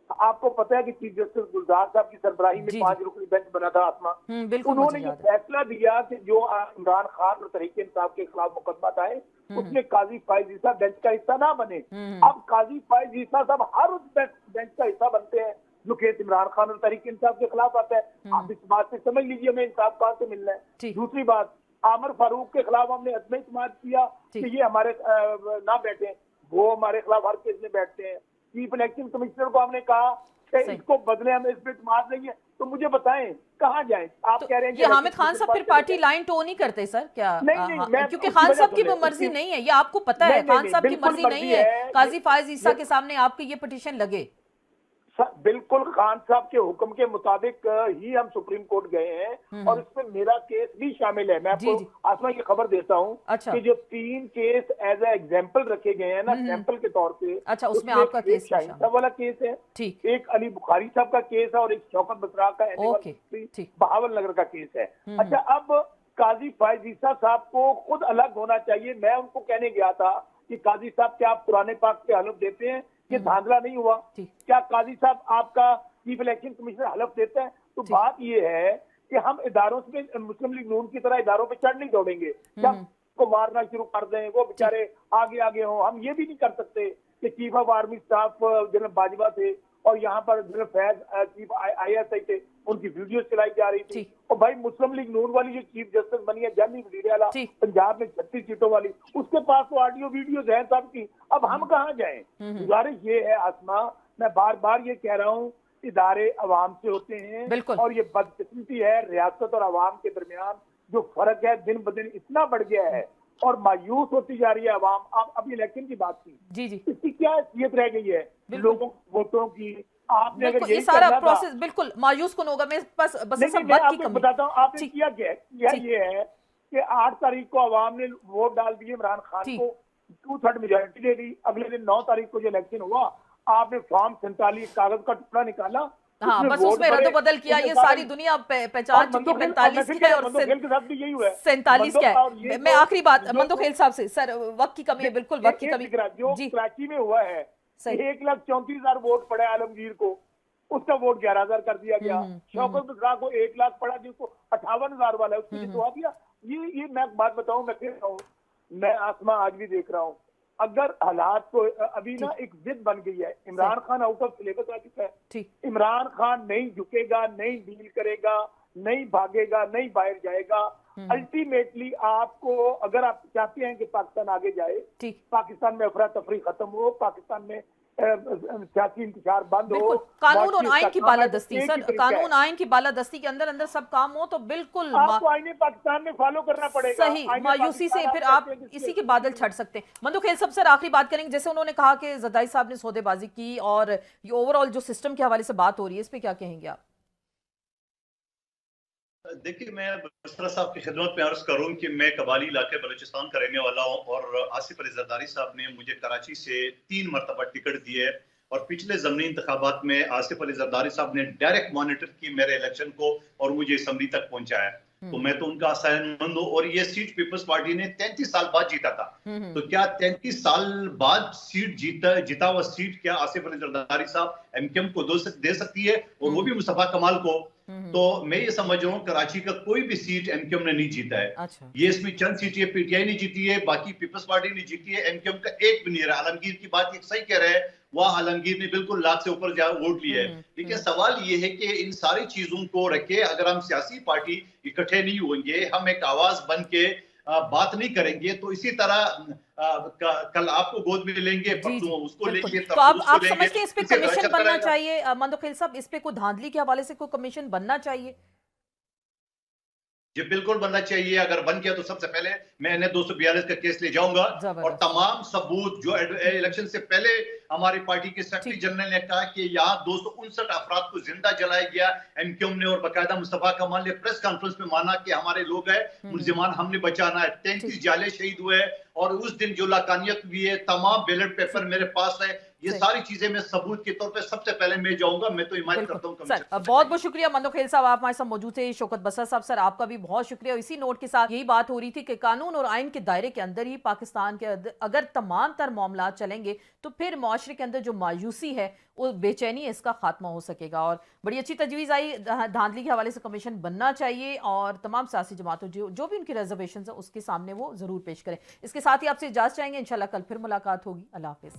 S5: आपको पता है कि चीफ जस्टिस गुलजार साहब की सरबराही में 5 रुकनी बेंच बना था आसमा। उन्होंने ये फैसला दिया कि जो इमरान खान और तहरीक इंसाफ के खिलाफ मुकदमा था उसमें काजी फायज ईसा बेंच का हिस्सा ना बने। अब काजी फायज ईसा साहब हर उस बेंच का हिस्सा बनते हैं जो केस इमरान खान और तहरीक इंसाफ के खिलाफ आता है। आप इस बात से समझ लीजिए हमें इंसाफ कहां से मिलना है। दूसरी बात, आमिर फारूक के खिलाफ हमने अदम इत्मीनान किया कि ये हमारे ना बैठे, वो हमारे खिलाफ हर केस में बैठते हैं। चीफ इलेक्शन कमिश्नर को हमने कहा कि इसको बदले, हमें इस पे इत्मीनान नहीं है, तो मुझे बताएं कहाँ जाएं? आप कह रहे हैं
S3: ये हामिद खान साहब फिर पार्टी लाइन टो नहीं करते सर क्या? नहीं, क्योंकि खान साहब की मर्जी नहीं है, ये आपको पता है। खान साहब की मर्जी नहीं है काजी फायज ईसा के सामने आपके ये पिटीशन लगे।
S5: बिल्कुल खान साहब के हुक्म के मुताबिक ही हम सुप्रीम कोर्ट गए हैं और इसमें मेरा केस भी शामिल है। मैं आपको आसमा की खबर देता हूँ कि जो 3 केस एज ए एग्जाम्पल रखे गए हैं ना, सैंपल के तौर पे,
S3: अच्छा, उसमें आपका केस
S5: शाहीन साहब वाला केस है, एक अली बुखारी साहब का केस है और एक शौकत बसरा का बहावल नगर का केस है। अच्छा, अब काजी फायज ईसा साहब को खुद अलग होना चाहिए। मैं उनको कहने गया था कि काजी साहब क्या आप पुराने पाक पे हलफ देते हैं ये धांधला नहीं हुआ?
S3: ठीक।
S5: क्या काजी साहब आपका चीफ इलेक्शन कमिश्नर हलफ देता है? तो
S3: ठीक।
S5: बात ये है कि हम इदारों से मुस्लिम लीग नून की तरह इदारों पे चढ़ नहीं दौड़ेंगे, क्या को मारना शुरू कर दें, वो बेचारे आगे आगे हों। हम ये भी नहीं कर सकते कि chief of army staff general Bajwa थे और यहाँ पर जनरल फैज चीफ ISI थे, उनकी वीडियो चलाई जा रही थी। और भाई मुस्लिम लीग नून वाली जो चीफ जस्टिस बनी है जानी वजीरियाला पंजाब में 36 सीटों वाली, उसके पास तो ऑडियो वीडियोज हैं सबकी। अब हम कहाँ जाएं? गुजारिश ये है आसमा, मैं बार बार ये कह रहा हूँ, इदारे अवाम से होते हैं और ये बदकिस्मती है रियासत और अवाम के दरमियान जो फर्क है दिन ब दिन इतना बढ़ गया है और मायूस होती जा रही है अवाम। आप अभी इलेक्शन की बात की,
S3: जी जी,
S5: इसकी क्या हैसियत रह गई है लोगों वोटों की? आपने अगर
S3: ये सारा प्रोसेस बिल्कुल मायूस कौन होगा। मैं बस
S5: मैं आपको बताता हूँ आपने किया क्या है। ये है कि 8 तारीख को अवाम ने वोट डाल दिए इमरान खान को, 2/3 मेजोरिटी दे दी। अगले दिन 9 तारीख को जो इलेक्शन हुआ, आपने फॉर्म 47 कागज का टुकड़ा निकाला,
S3: हाँ, बस उसमें रद्द-बदल किया। ये सारी दुनिया पहचान चुकी 45 की है और 47 क्या है। मैं आखिरी बात मंदोखेल साहब से, सर वक्त की कमी है, बिल्कुल वक्त की कमी।
S5: जो कराची में हुआ है 1,34,000 वोट पड़े आलमगीर को, उसका वोट 11,000 कर दिया गया। शौकत मिश्रा को 1 लाख पड़ा, जिसको 58,000 वाला है उसकी जितवा दिया। ये मैं बात बताऊं, मैं फिर कहूं, मैं आसमा आज भी देख रहा हूं, अगर हालात को अभी ना एक जिद बन गई है, Imran Khan out of syllabus आ चुका है। इमरान खान नहीं झुकेगा, नहीं डील करेगा, नहीं भागेगा, नहीं बाहर जाएगा। अल्टीमेटली आपको, अगर आप चाहते हैं कि पाकिस्तान आगे जाए, पाकिस्तान में अफरा तफरी खत्म हो, पाकिस्तान में सियासी इंतजार बंद हो,
S3: कानून और आइन की बालादस्ती, सर कानून आइन की बालादस्ती के अंदर अंदर सब काम हो, तो बिल्कुल
S5: आपको आईने पाकिस्तान में फॉलो करना पड़ेगा।
S3: सही, मायूसी से फिर आप इसी के बादल छट सकते हैं। मंदोखेल साहब, सर आखिरी बात करेंगे। जैसे उन्होंने कहा कि जरदारी साहब ने सौदेबाजी की और ये ओवरऑल जो सिस्टम के हवाले से बात हो रही है, इस पे क्या कहेंगे आप?
S6: देखिए, मैं बसरा साहब की खिदमत में अर्ज करूं कि मैं कबाली इलाके बलूचिस्तान का रहने वाला हूं और आसिफ अली जरदारी साहब ने मुझे कराची से 3 मरतबा टिकट दिए और पिछले ज़मीनी इंतखाबात में आसिफ अली जरदारी साहब ने डायरेक्ट मॉनिटर की मेरे इलेक्शन को और मुझे असम्बली तक पहुंचाया। तो मैं तो उनका आसानमंद हूं। और ये सीट पीपल्स पार्टी ने 33 साल बाद जीता था। तो क्या 33 साल बाद सीट जीता हुआ सीट क्या आसिफ अली जरदारी साहब MKM को दे सकती है, और वो भी मुस्तफा कमाल को? तो मैं ये समझ रहा हूँ कराची का कोई भी सीट MKM ने नहीं जीता है।
S3: अच्छा।
S6: ये इसमें चंद सीटें PTI ने जीती है, बाकी पीपल्स पार्टी ने जीती है, MKM का एक भी नहीं रहा। आलमगीर की बात एक सही कह रहे हैं, वह आलमगीर ने बिल्कुल लाख से ऊपर वोट लिए है। लेकिन सवाल ये है कि इन सारी चीजों को रखे, अगर हम सियासी पार्टी इकट्ठे नहीं होंगे, हम एक आवाज बन के बात नहीं करेंगे, तो इसी तरह कल आपको गोद में लेंगे, परसों उसको लेंगे,
S3: तो अब आप समझते हैं इस पे कमीशन बनना चाहिए? मंदोखेल साहब, इस पे कोई धांधली के हवाले से कोई कमीशन बनना चाहिए?
S6: ये बिल्कुल बनना चाहिए। अगर बन गया तो सबसे पहले मैं NA 242 का केस ले जाऊंगा और तमाम सबूत जो इलेक्शन से पहले हमारी पार्टी के सेक्रेटरी जनरल ने कहा कि यहाँ 259 अफराद को जिंदा जलाया गया MKM ने, और बाकायदा मुस्तफा कमाल ने प्रेस कॉन्फ्रेंस में माना कि हमारे लोग हैं मुलजिमान, हमने बचाना है। 33 जाले शहीद हुए और उस दिन जो लाकानियत हुई है, तमाम बैलेट पेपर मेरे पास है। ये सारी चीजें मैं सबूत के तौर पे सबसे पहले मैं जाऊंगा। मैं तो हिमायत करता हूं।
S3: सर बहुत बहुत शुक्रिया मंदोखेल साहब, आप हमारे साथ मौजूद थे। शौकत बसरा साहब, सर आपका भी बहुत शुक्रिया। इसी नोट के साथ यही बात हो रही थी कि कानून और आइन के दायरे के अंदर ही पाकिस्तान के अगर तमाम तर मामला चलेंगे तो फिर मुआशरे के अंदर जो मायूसी है, वो बेचैनी है, इसका खात्मा हो सकेगा। और बड़ी अच्छी तजवीज़ आई, धांधली के हवाले से कमीशन बनना चाहिए और तमाम सियासी जमातों जो भी उनकी रिजर्वेशन है उसके सामने वो जरूर पेश करें। इसके साथ ही आपसे इजाजत चाहेंगे, इंशाल्लाह कल फिर मुलाकात होगी। अल्लाह हाफिज।